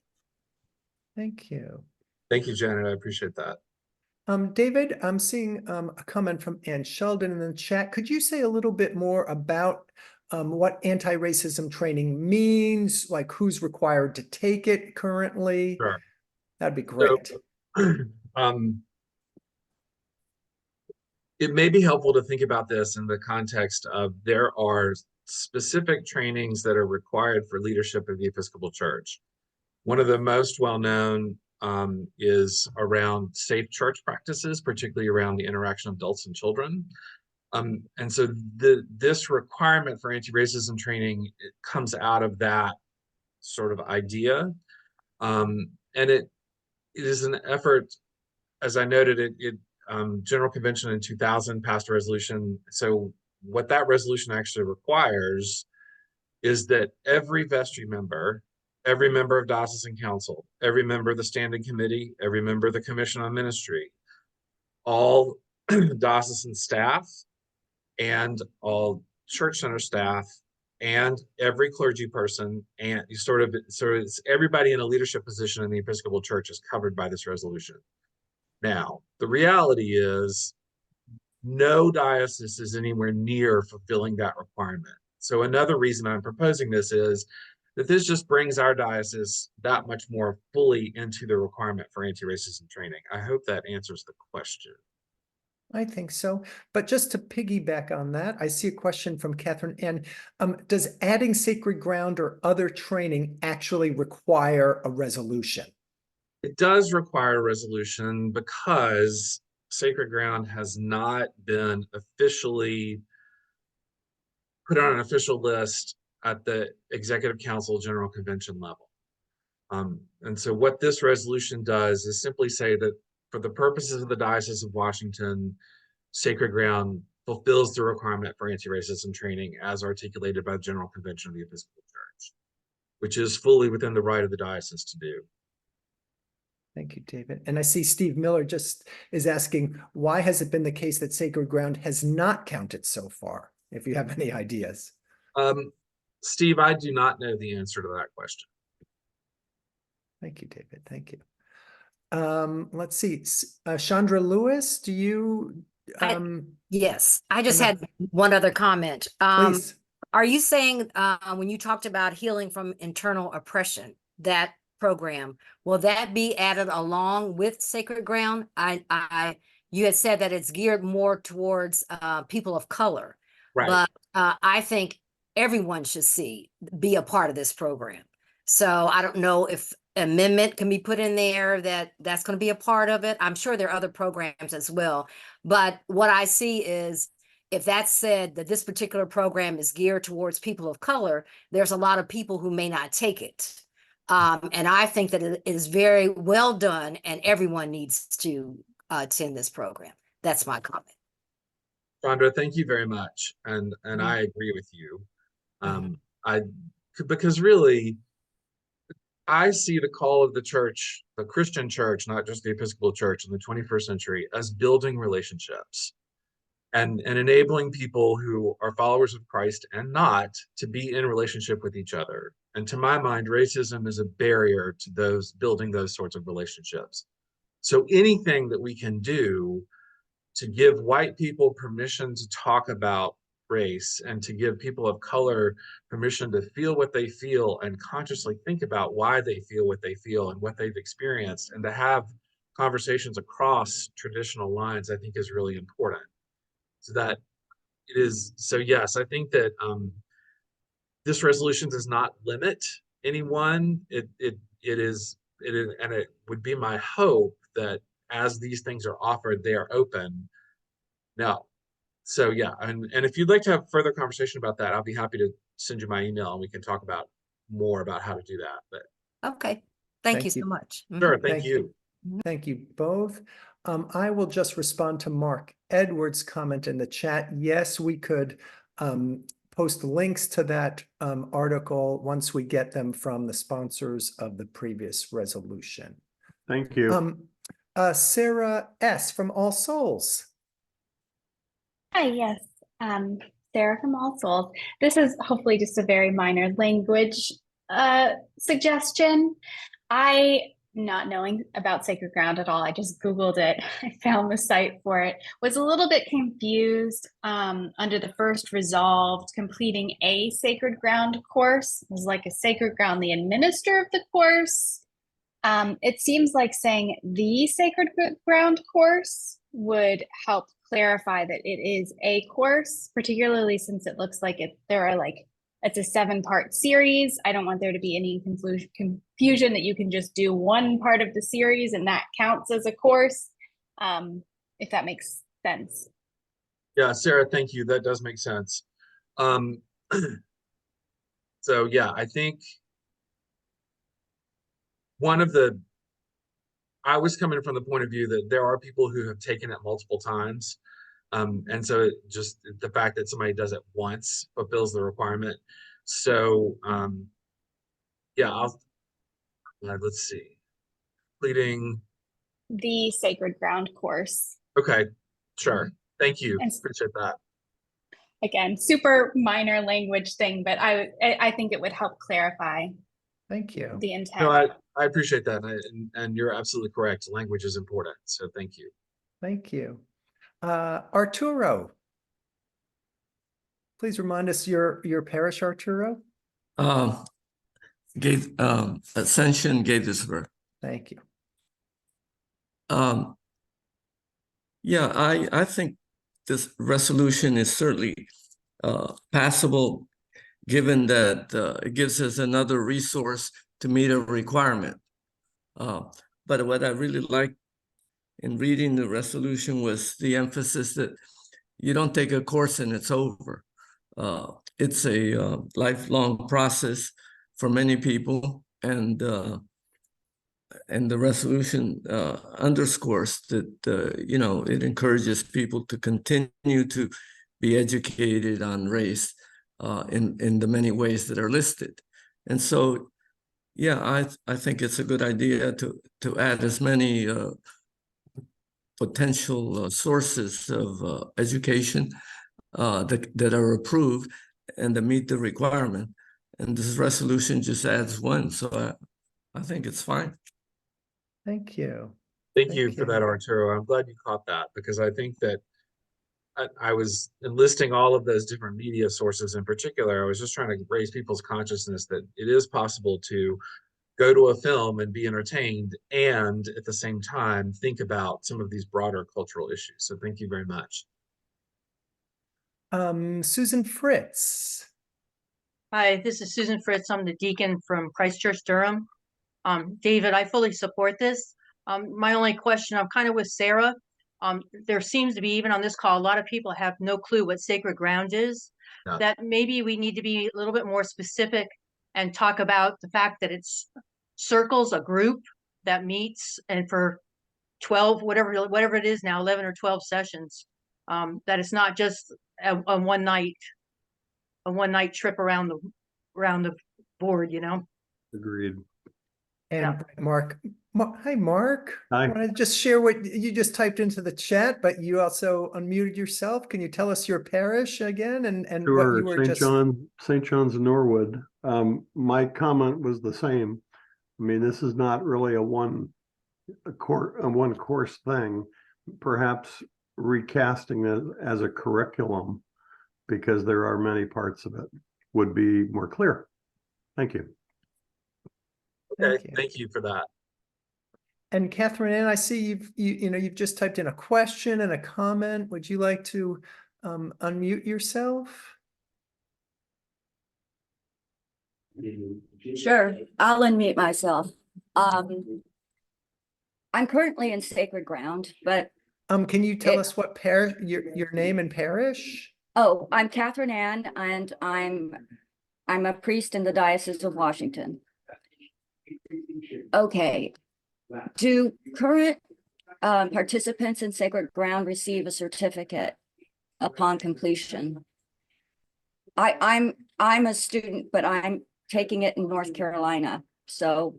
Thank you. Thank you, Janet. I appreciate that. David, I'm seeing a comment from Ann Sheldon in the chat. Could you say a little bit more about what anti-racism training means, like who's required to take it currently? Sure. That'd be great. So, it may be helpful to think about this in the context of there are specific trainings that are required for leadership of the Episcopal Church. One of the most well-known is around safe church practices, particularly around the interaction of adults and children. And so this requirement for anti-racism training, it comes out of that sort of idea. And it is an effort, as I noted, General Convention in 2000 passed a resolution. So what that resolution actually requires is that every vestry member, every member of Diocesan Council, every member of the Standing Committee, every member of the Commission on Ministry, all diocesan staff, and all church center staff, and every clergy person, and it's everybody in a leadership position in the Episcopal Church is covered by this resolution. Now, the reality is no diocese is anywhere near fulfilling that requirement. So another reason I'm proposing this is that this just brings our diocese that much more fully into the requirement for anti-racism training. I hope that answers the question. I think so. But just to piggyback on that, I see a question from Catherine N. Does adding Sacred Ground or other training actually require a resolution? It does require a resolution because Sacred Ground has not been officially put on an official list at the Executive Council General Convention level. And so what this resolution does is simply say that for the purposes of the Diocese of Washington, Sacred Ground fulfills the requirement for anti-racism training as articulated by the General Convention of the Episcopal Church, which is fully within the right of the diocese to do. Thank you, David. And I see Steve Miller just is asking, why has it been the case that Sacred Ground has not counted so far? If you have any ideas. Steve, I do not know the answer to that question. Thank you, David. Thank you. Let's see. Chandra Lewis, do you? Yes, I just had one other comment. Please. Are you saying when you talked about healing from internal oppression, that program, will that be added along with Sacred Ground? You had said that it's geared more towards people of color, right? But I think everyone should be a part of this program. So I don't know if amendment can be put in there that's going to be a part of it. I'm sure there are other programs as well, but what I see is, if that's said that this particular program is geared towards people of color, there's a lot of people who may not take it. And I think that it is very well done and everyone needs to attend this program. That's my comment. Sandra, thank you very much. And I agree with you. Because really, I see the call of the church, the Christian church, not just the Episcopal Church in the 21st century, as building relationships and enabling people who are followers of Christ and not to be in relationship with each other. And to my mind, racism is a barrier to those building those sorts of relationships. So anything that we can do to give white people permission to talk about race and to give people of color permission to feel what they feel and consciously think about why they feel what they feel and what they've experienced, and to have conversations across traditional lines, I think is really important. So that it is, so yes, I think that this resolution does not limit anyone. It is, and it would be my hope that as these things are offered, they are open. No. So yeah, and if you'd like to have further conversation about that, I'll be happy to send you my email and we can talk about more about how to do that. But okay, thank you so much. Sure, thank you. Thank you both. I will just respond to Mark Edwards' comment in the chat. Yes, we could post links to that article once we get them from the sponsors of the previous resolution. Thank you. Sarah S. from All Souls. Hi, yes. Sarah from All Souls. This is hopefully just a very minor language suggestion. Not knowing about Sacred Ground at all, I just Googled it. I found the site for it. Was a little bit confused under the first resolved completing a Sacred Ground course. It was like a Sacred Ground, the administrator of the course. It seems like saying the Sacred Ground course would help clarify that it is a course, particularly since it looks like it's a 7-part series. I don't want there to be any confusion that you can just do one part of the series and that counts as a course, if that makes sense. Yeah, Sarah, thank you. That does make sense. So yeah, I think I was coming from the point of view that there are people who have taken it multiple times. And so just the fact that somebody does it once fulfills the requirement. So yeah, let's see. Completing the Sacred Ground course. Okay, sure. Thank you. Appreciate that. Again, super minor language thing, but I think it would help clarify. Thank you. The intent. No, I appreciate that. And you're absolutely correct. Language is important. So thank you. Thank you. Arturo, please remind us your parish, Arturo. Ascension Gatesburg. Thank you. Yeah, I think this resolution is certainly passable, given that it gives us another resource to meet a requirement. But what I really liked in reading the resolution was the emphasis that you don't take a course and it's over. It's a lifelong process for many people, and and the resolution underscores that, it encourages people to continue to be educated on race in the many ways that are listed. And so, yeah, I think it's a good idea to add as many potential sources of education that are approved and that meet the requirement. And this resolution just adds one, so I think it's fine. Thank you. Thank you for that, Arturo. I'm glad you caught that, because I think that I was enlisting all of those different media sources in particular. I was just trying to raise people's consciousness that it is possible to go to a film and be entertained and at the same time think about some of these broader cultural issues. So thank you very much. Susan Fritz. Hi, this is Susan Fritz. I'm the deacon from Christchurch, Durham. David, I fully support this. My only question, I'm kind of with Sarah. There seems to be, even on this call, a lot of people have no clue what sacred ground is. Yeah. That maybe we need to be a little bit more specific and talk about the fact that it's circles, a group that meets, and for 12, whatever it is now, 11 or 12 sessions, that it's not just a one night trip around the board, you know? Agreed. And Mark, hi, Mark. Hi. Want to just share what you just typed into the chat, but you also unmuted yourself. Can you tell us your parish again and what Sure, you were St. John's Norwood. My comment was the same. I mean, this is not really a one course thing. Perhaps recasting it as a curriculum, because there are many parts of it, would be more clear. Thank you. Okay, thank you for that. And Catherine Ann, I see you've just typed in a question and a comment. Would you like to unmute yourself? Sure, I'll unmute myself. I'm currently in Sacred Ground, but can you tell us what parish, your name and parish? Oh, I'm Catherine Ann, and I'm a priest in the Diocese of Washington. Okay. Do current participants in Sacred Ground receive a certificate upon completion? I'm a student, but I'm taking it in North Carolina. So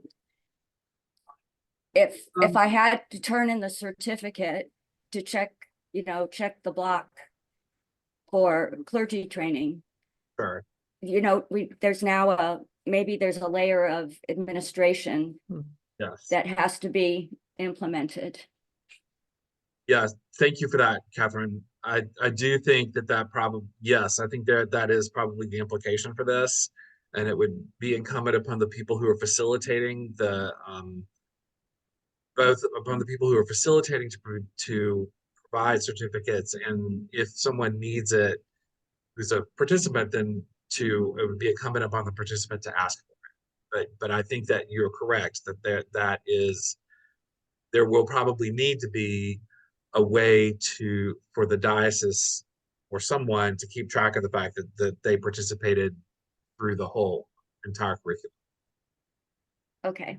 if I had to turn in the certificate to check the block for clergy training, sure, there's now maybe there's a layer of administration that has to be implemented. Yeah, thank you for that, Catherine. I do think that probably, yes, I think that is probably the implication for this. And it would be incumbent upon the people who are facilitating both upon the people who are facilitating to provide certificates, and if someone needs it, who's a participant, then it would be incumbent upon the participant to ask for it. But I think that you're correct that there will probably need to be a way for the diocese or someone to keep track of the fact that they participated through the whole entire curriculum. Okay.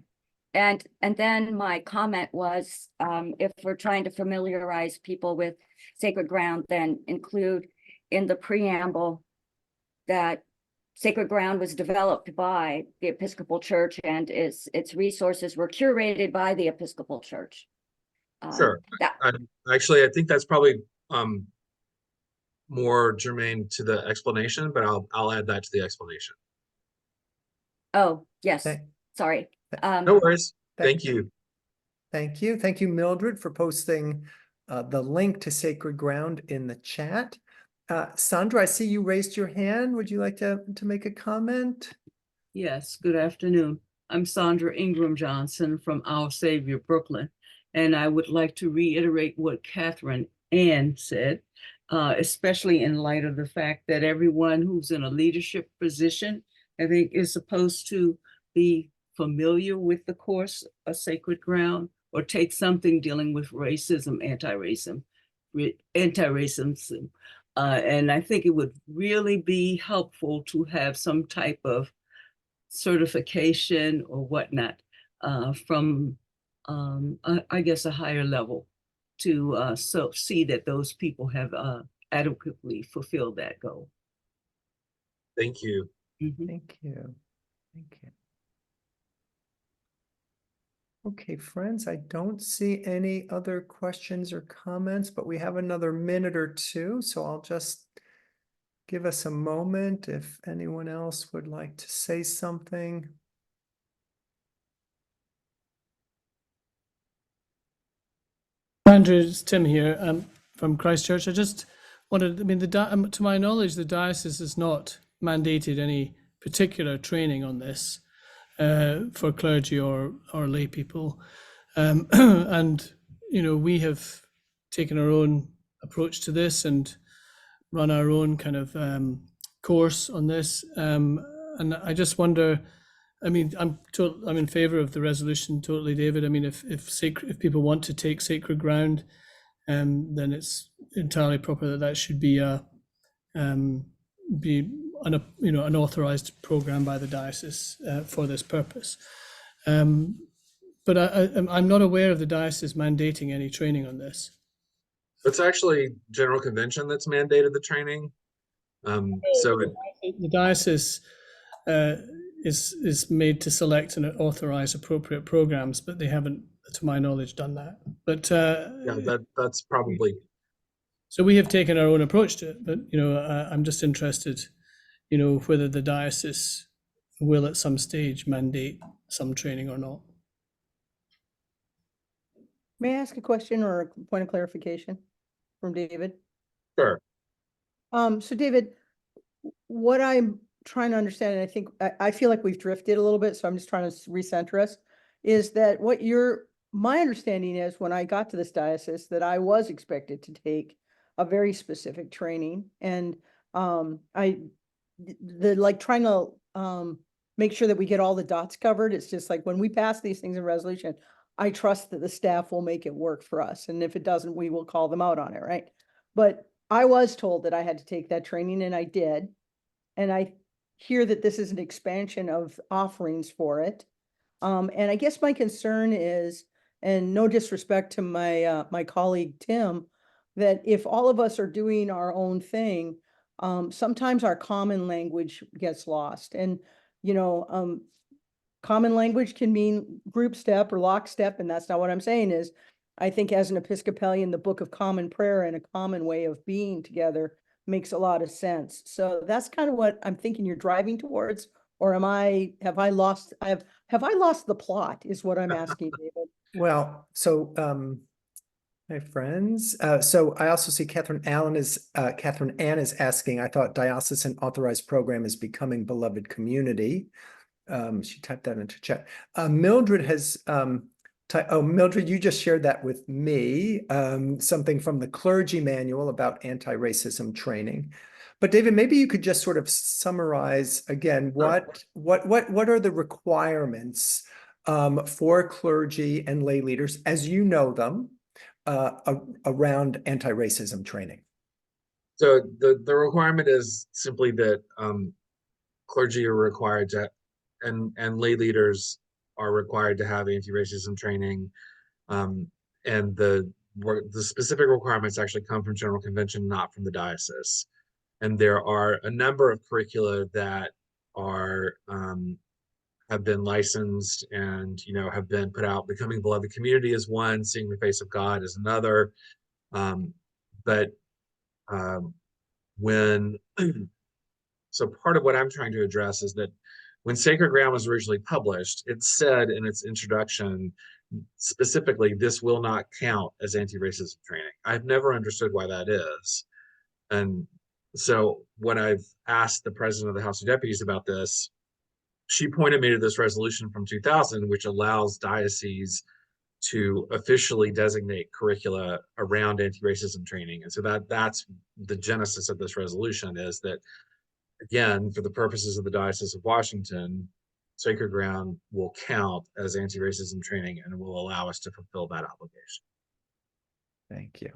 And then my comment was, if we're trying to familiarize people with Sacred Ground, then include in the preamble that Sacred Ground was developed by the Episcopal Church and its resources were curated by the Episcopal Church. Sure. Actually, I think that's probably more germane to the explanation, but I'll add that to the explanation. Oh, yes. Sorry. No worries. Thank you. Thank you. Thank you, Mildred, for posting the link to Sacred Ground in the chat. Sandra, I see you raised your hand. Would you like to make a comment? Yes, good afternoon. I'm Sandra Ingram Johnson from Our Savior, Brooklyn. And I would like to reiterate what Catherine Ann said, especially in light of the fact that everyone who's in a leadership position, I think, is supposed to be familiar with the course of Sacred Ground, or take something dealing with racism, anti-racism. And I think it would really be helpful to have some type of certification or whatnot from I guess, a higher level to so see that those people have adequately fulfilled that goal. Thank you. Thank you. Thank you. Okay, friends, I don't see any other questions or comments, but we have another minute or two, so I'll just give us a moment if anyone else would like to say something. Andrew, it's Tim here from Christchurch. I just wanted, I mean, to my knowledge, the diocese has not mandated any particular training on this for clergy or lay people. And, you know, we have taken our own approach to this and run our own kind of course on this. And I just wonder, I mean, I'm in favor of the resolution totally, David. I mean, if people want to take sacred ground, then it's entirely proper that should be an authorized program by the diocese for this purpose. But I'm not aware of the diocese mandating any training on this. It's actually General Convention that's mandated the training. So the diocese is made to select and authorize appropriate programs, but they haven't, to my knowledge, done that. But yeah, that's probably. So we have taken our own approach to it, but you know, I'm just interested, you know, whether the diocese will at some stage mandate some training or not. May I ask a question or a point of clarification from David? Sure. So David, what I'm trying to understand, and I think I feel like we've drifted a little bit, so I'm just trying to recenter us, is that my understanding is when I got to this diocese that I was expected to take a very specific training, and trying to make sure that we get all the dots covered. It's just like when we pass these things in resolution, I trust that the staff will make it work for us. And if it doesn't, we will call them out on it, right? But I was told that I had to take that training, and I did. And I hear that this is an expansion of offerings for it. And I guess my concern is, and no disrespect to my colleague Tim, that if all of us are doing our own thing, sometimes our common language gets lost. And, you know, common language can mean group step or lockstep, and that's not what I'm saying. Is I think as an Episcopalian, the Book of Common Prayer and a common way of being together makes a lot of sense. So that's kind of what I'm thinking you're driving towards, or have I lost the plot is what I'm asking, David. Well, so my friends, so I also see Catherine Ann is asking, I thought diocesan authorized program is becoming beloved community. She typed that into chat. Mildred has Mildred, you just shared that with me, something from the clergy manual about anti-racism training. But David, maybe you could just sort of summarize again, what are the requirements for clergy and lay leaders as you know them around anti-racism training? So the requirement is simply that clergy are required to, and lay leaders are required to have anti-racism training, and the specific requirements actually come from General Convention, not from the diocese. And there are a number of curricula that are have been licensed and have been put out. Becoming Beloved Community is one, Seeing the Face of God is another. So part of what I'm trying to address is that when Sacred Ground was originally published, it said in its introduction, specifically, this will not count as anti-racism training. I've never understood why that is. And so when I've asked the president of the House of Deputies about this, she pointed me to this resolution from 2000, which allows dioceses to officially designate curricula around anti-racism training. And so that's the genesis of this resolution, is that, again, for the purposes of the Diocese of Washington, Sacred Ground will count as anti-racism training and will allow us to fulfill that obligation. Thank you.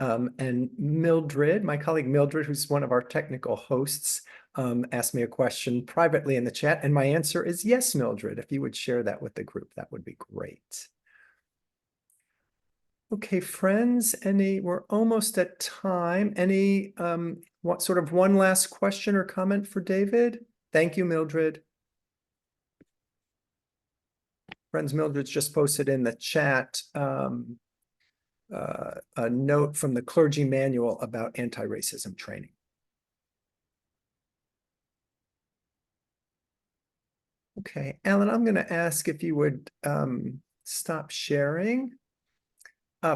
And Mildred, my colleague Mildred, who's one of our technical hosts, asked me a question privately in the chat, and my answer is yes, Mildred. If you would share that with the group, that would be great. Okay, friends, we're almost at time. What sort of one last question or comment for David? Thank you, Mildred. Friends, Mildred's just posted in the chat a note from the clergy manual about anti-racism training. Okay, Alan, I'm going to ask if you would stop sharing.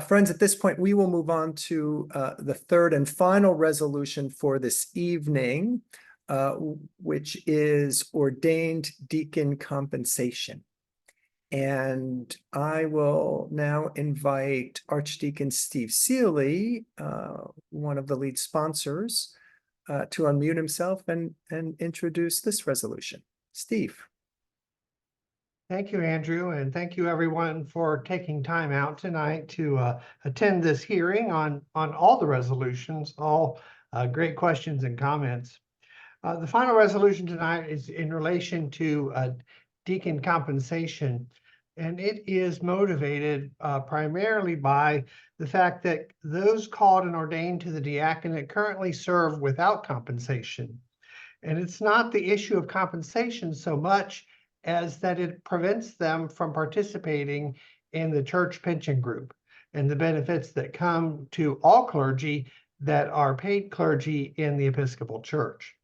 Friends, at this point, we will move on to the third and final resolution for this evening, which is ordained deacon compensation. And I will now invite Archdeacon Steve Seeley, one of the lead sponsors, to unmute himself and introduce this resolution. Steve. Thank you, Andrew, and thank you everyone for taking time out tonight to attend this hearing on all the resolutions, all great questions and comments. The final resolution tonight is in relation to deacon compensation, and it is motivated primarily by the fact that those called and ordained to the diaconate currently serve without compensation. And it's not the issue of compensation so much as that it prevents them from participating in the church pension group and the benefits that come to all clergy that are paid clergy in the Episcopal Church.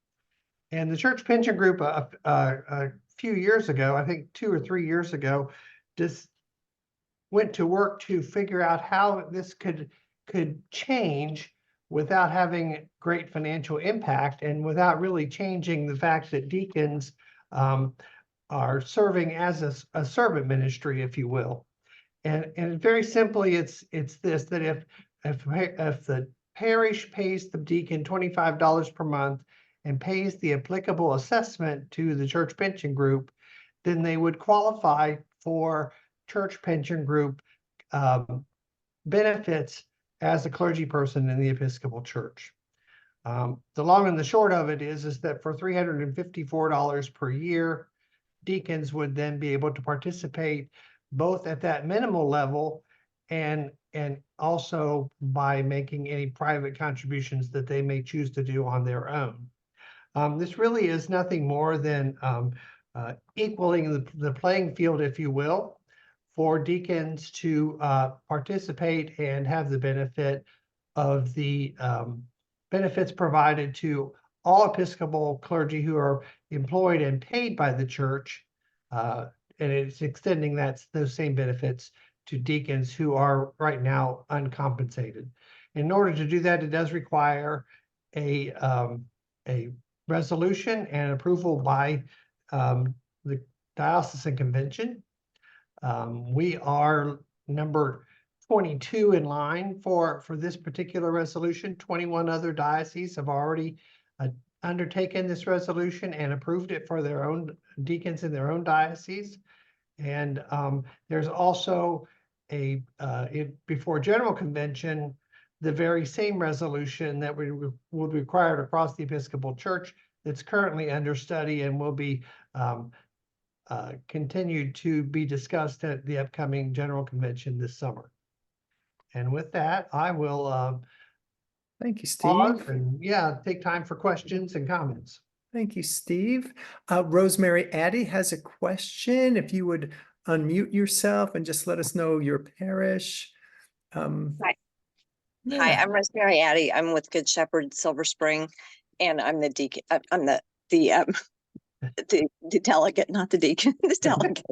And the church pension group a few years ago, I think 2 or 3 years ago, just went to work to figure out how this could change without having great financial impact and without really changing the fact that deacons are serving as a servant ministry, if you will. And very simply, it's this, that if the parish pays the deacon $25 per month and pays the applicable assessment to the church pension group, then they would qualify for church pension group benefits as a clergy person in the Episcopal Church. The long and the short of it is that for $354 per year, deacons would then be able to participate both at that minimal level and also by making any private contributions that they may choose to do on their own. This really is nothing more than equaling the playing field, if you will, for deacons to participate and have the benefit of the benefits provided to all Episcopal clergy who are employed and paid by the church, and it's extending those same benefits to deacons who are right now uncompensated. In order to do that, it does require a resolution and approval by the Diocesan Convention. We are number 22 in line for this particular resolution. 21 other dioceses have already undertaken this resolution and approved it for their own deacons in their own diocese. And there's also before General Convention, the very same resolution that would be required across the Episcopal Church that's currently under study and will be continued to be discussed at the upcoming General Convention this summer. And with that, I will thank you, pause Steve. and take time for questions and comments. Thank you, Steve. Rosemary Addy has a question. If you would unmute yourself and just let us know your parish. Hi. Yeah. Hi, I'm Rosemary Addy. I'm with Good Shepherd Silver Spring, and I'm the deacon. I'm the delegate, not the deacon. The delegate.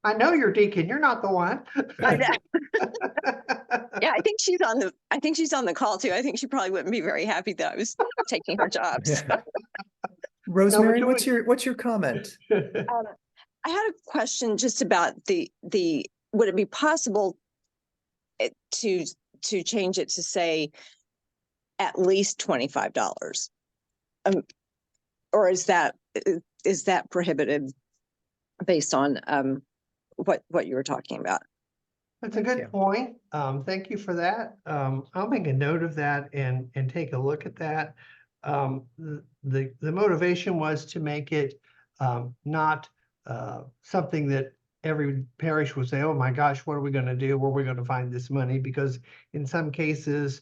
I know you're deacon. You're not the one. I know. Yeah, I think she's on the call too. I think she probably wouldn't be very happy that I was taking her job. So. Rosemary, what's your comment? I had a question just about the would it be possible to change it to say at least $25? Or is that prohibited based on what you were talking about? That's a good point. Thank you for that. I'll make a note of that and take a look at that. The motivation was to make it not something that every parish would say, oh my gosh, what are we going to do? Where are we going to find this money? Because in some cases,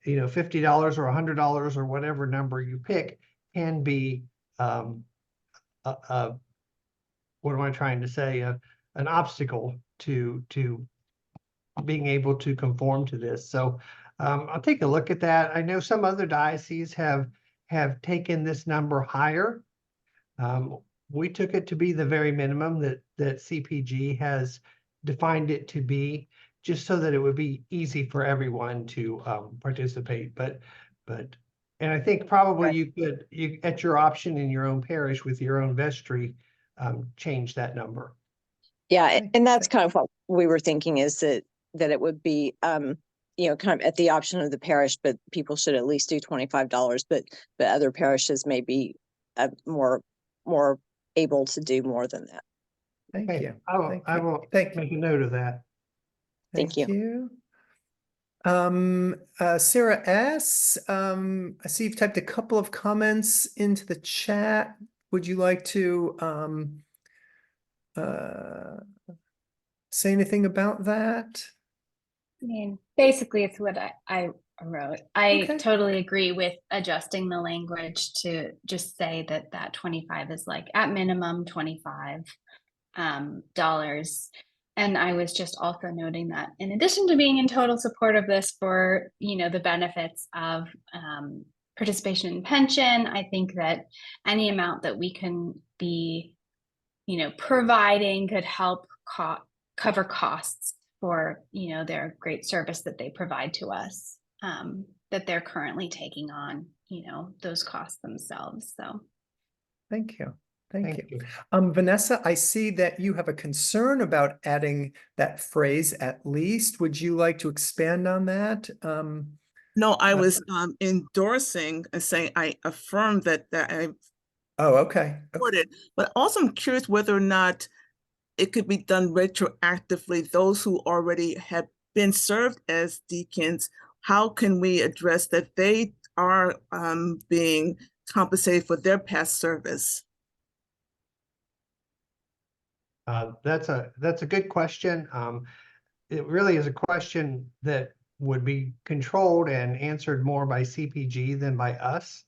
$50 or $100 or whatever number you pick can be, what am I trying to say? An obstacle to being able to conform to this. So I'll take a look at that. I know some other dioceses have taken this number higher. We took it to be the very minimum that CPG has defined it to be, just so that it would be easy for everyone to participate. And I think probably you could, at your option in your own parish with your own vestry, change that number. Yeah, and that's kind of what we were thinking, is that it would be kind of at the option of the parish, but people should at least do $25, but other parishes may be more able to do more than that. Thank Okay, you. I will make a note of that. Thank you. Sarah S., I see you've typed a couple of comments into the chat. Would you like to say anything about that? I mean, basically, it's what I wrote. I totally agree with adjusting the language to just say that 25 is like at minimum $25 dollars. And I was just also noting that in addition to being in total support of this for, the benefits of participation in pension, I think that any amount that we can be, providing could help cover costs for, their great service that they provide to us, that they're currently taking on, those costs themselves. So Thank you. Thank you. Vanessa, I see that you have a concern about adding that phrase "at least." Would you like to expand on that? No, I was endorsing and saying I affirm that I. Oh, okay. Supported, but also I'm curious whether or not it could be done retroactively. Those who already have been served as deacons, how can we address that they are being compensated for their past service? That's a good question. It really is a question that would be controlled and answered more by CPG than by us.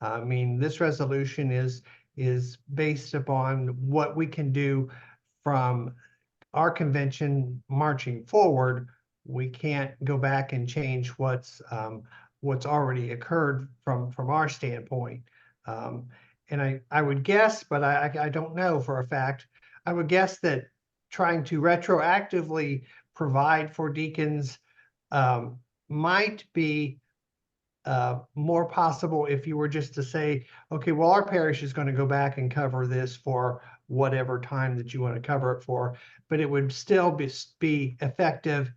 I mean, this resolution is based upon what we can do from our convention marching forward. We can't go back and change what's already occurred from our standpoint. And I would guess, but I don't know for a fact, I would guess that trying to retroactively provide for deacons might be more possible if you were just to say, okay, well, our parish is going to go back and cover this for whatever time that you want to cover it for, but it would still be effective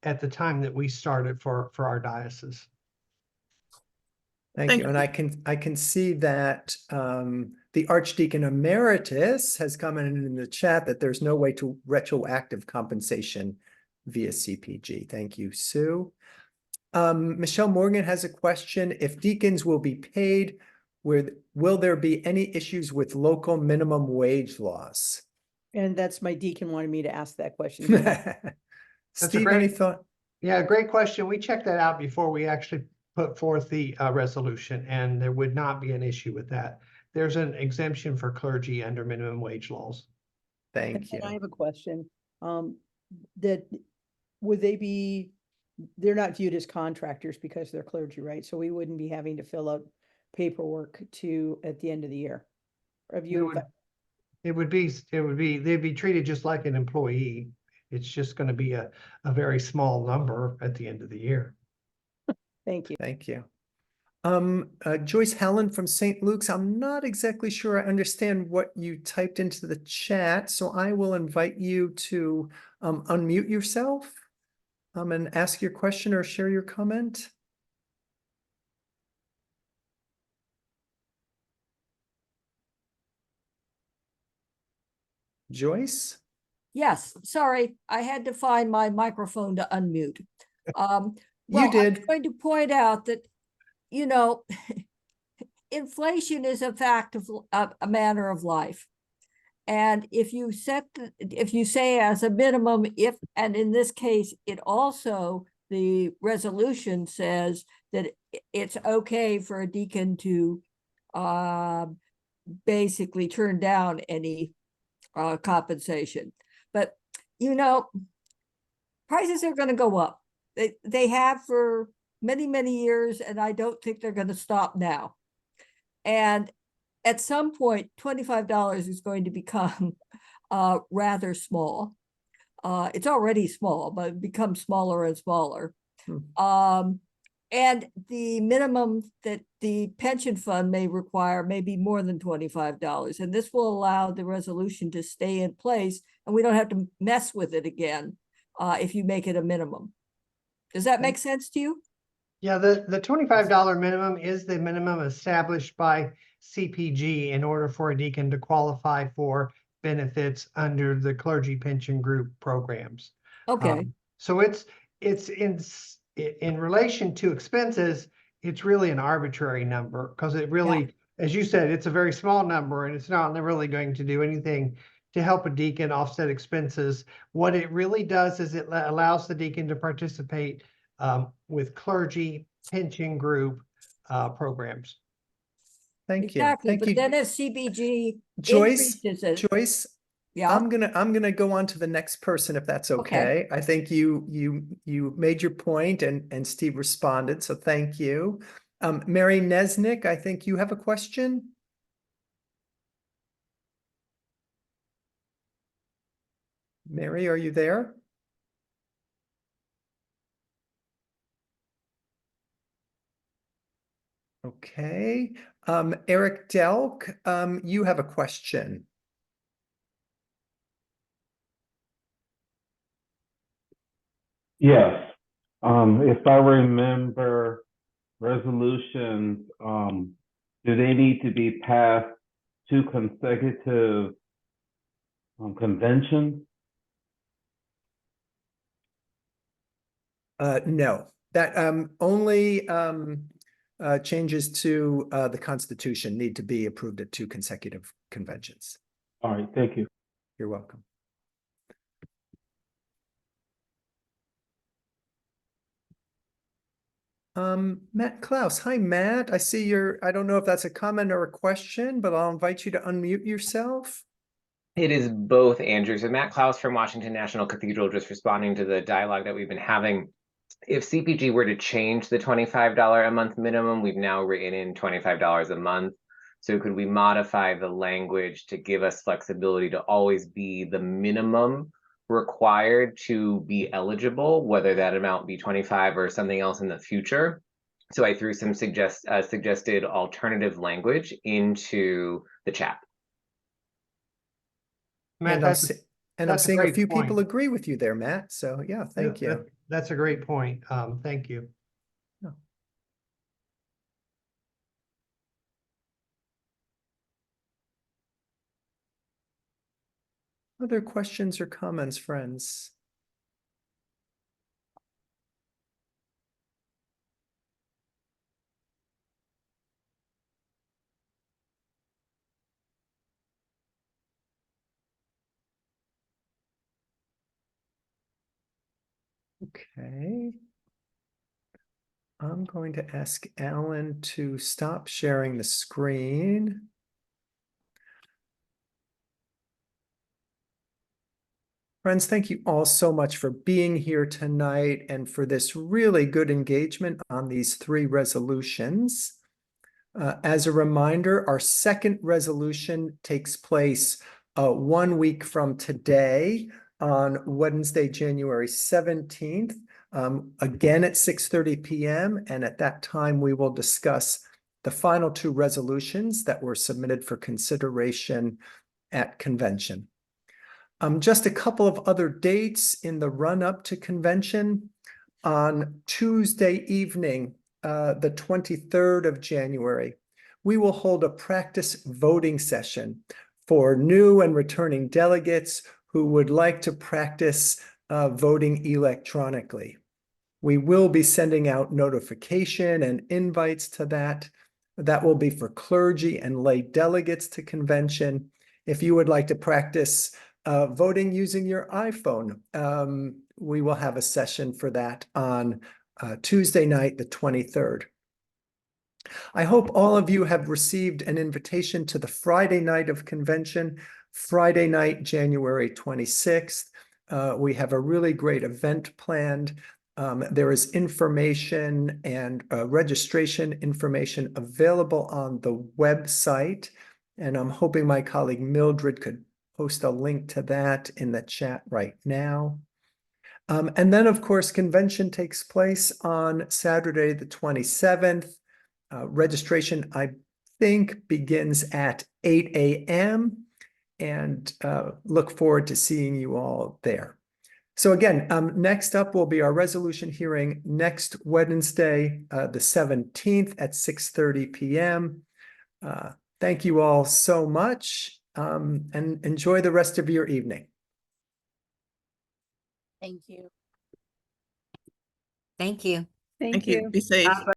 at the time that we started for our diocese. Thank you. And I can see that the Archdeacon Emeritus has commented in the chat that there's no way to retroactive compensation via CPG. Thank you, Sue. Michelle Morgan has a question. If deacons will be paid, will there be any issues with local minimum wage laws? And that's my deacon wanted me to ask that question. Steve, any thought? Yeah, great question. We checked that out before we actually put forth the resolution, and there would not be an issue with that. There's an exemption for clergy under minimum wage laws. Thank you. I have a question. That would they be? They're not viewed as contractors because they're clergy, right? So we wouldn't be having to fill out paperwork at the end of the year. They'd be treated just like an employee. It's just going to be a very small number at the end of the year. Thank you. Thank you. Joyce Helen from St. Luke's. I'm not exactly sure I understand what you typed into the chat, so I will invite you to unmute yourself and ask your question or share your comment. Joyce? Yes, sorry, I had to find my microphone to unmute. You did. I'm going to point out that, inflation is a fact of a manner of life. And if you if you say as a minimum, and in this case, it also, the resolution says that it's okay for a deacon to basically turn down any compensation. But, prices are going to go up. They have for many, many years, and I don't think they're going to stop now. And at some point, $25 is going to become rather small. It's already small, but it becomes smaller and smaller. And the minimum that the pension fund may require may be more than $25. And this will allow the resolution to stay in place, and we don't have to mess with it again if you make it a minimum. Does that make sense to you? Yeah, the $25 minimum is the minimum established by CPG in order for a deacon to qualify for benefits under the clergy pension group programs. Okay. So it's in relation to expenses, it's really an arbitrary number because it really, as you said, it's a very small number and it's not really going to do anything to help a deacon offset expenses. What it really does is it allows the deacon to participate with clergy pension group programs. Thank you. Exactly. Thank But you. then if CBG Joyce, increases it, Joyce, yeah. I'm gonna go on to the next person if that's okay. I think you made your point and Steve responded, so thank you. Mary Nesnick, I think you have a question. Mary, are you there? Okay. Eric Delk, you have a question. Yes. If I remember resolutions, do they need to be passed 2 consecutive conventions? No, that only changes to the Constitution need to be approved at 2 consecutive conventions. All right, thank you. You're welcome. Matt Klaus. Hi, Matt. I see I don't know if that's a comment or a question, but I'll invite you to unmute yourself. It is both, Andrew. So Matt Klaus from Washington National Cathedral, just responding to the dialogue that we've been having. If CPG were to change the $25 a month minimum, we've now written in $25 a month. So could we modify the language to give us flexibility to always be the minimum required to be eligible, whether that amount be 25 or something else in the future? So I threw some suggested alternative language into the chat. Matt, I'm seeing a few point. people agree with you there, Matt. So yeah, thank you. That's a great point. Thank you. Yeah. Other questions or comments, friends? Okay. I'm going to ask Alan to stop sharing the screen. Friends, thank you all so much for being here tonight and for this really good engagement on these 3 resolutions. As a reminder, our second resolution takes place 1 week from today on Wednesday, January 17th, again at 6:30 p.m. And at that time, we will discuss the final 2 resolutions that were submitted for consideration at convention. Just a couple of other dates in the run-up to convention. On Tuesday evening, the 23rd of January, we will hold a practice voting session for new and returning delegates who would like to practice voting electronically. We will be sending out notification and invites to that. That will be for clergy and lay delegates to convention. if you would like to practice voting using your iPhone, we will have a session for that on Tuesday night, the 23rd. I hope all of you have received an invitation to the Friday night of convention, Friday night, January 26th. We have a really great event planned. There is information and registration information available on the website. And I'm hoping my colleague Mildred could post a link to that in the chat right now. And then, of course, convention takes place on Saturday, the 27th. Registration, I think, begins at 8 a.m. and look forward to seeing you all there. So again, next up will be our resolution hearing next Wednesday, the 17th at 6:30 p.m. Thank you all so much, and enjoy the rest of your evening. Thank you. Thank you. Thank you. Be safe.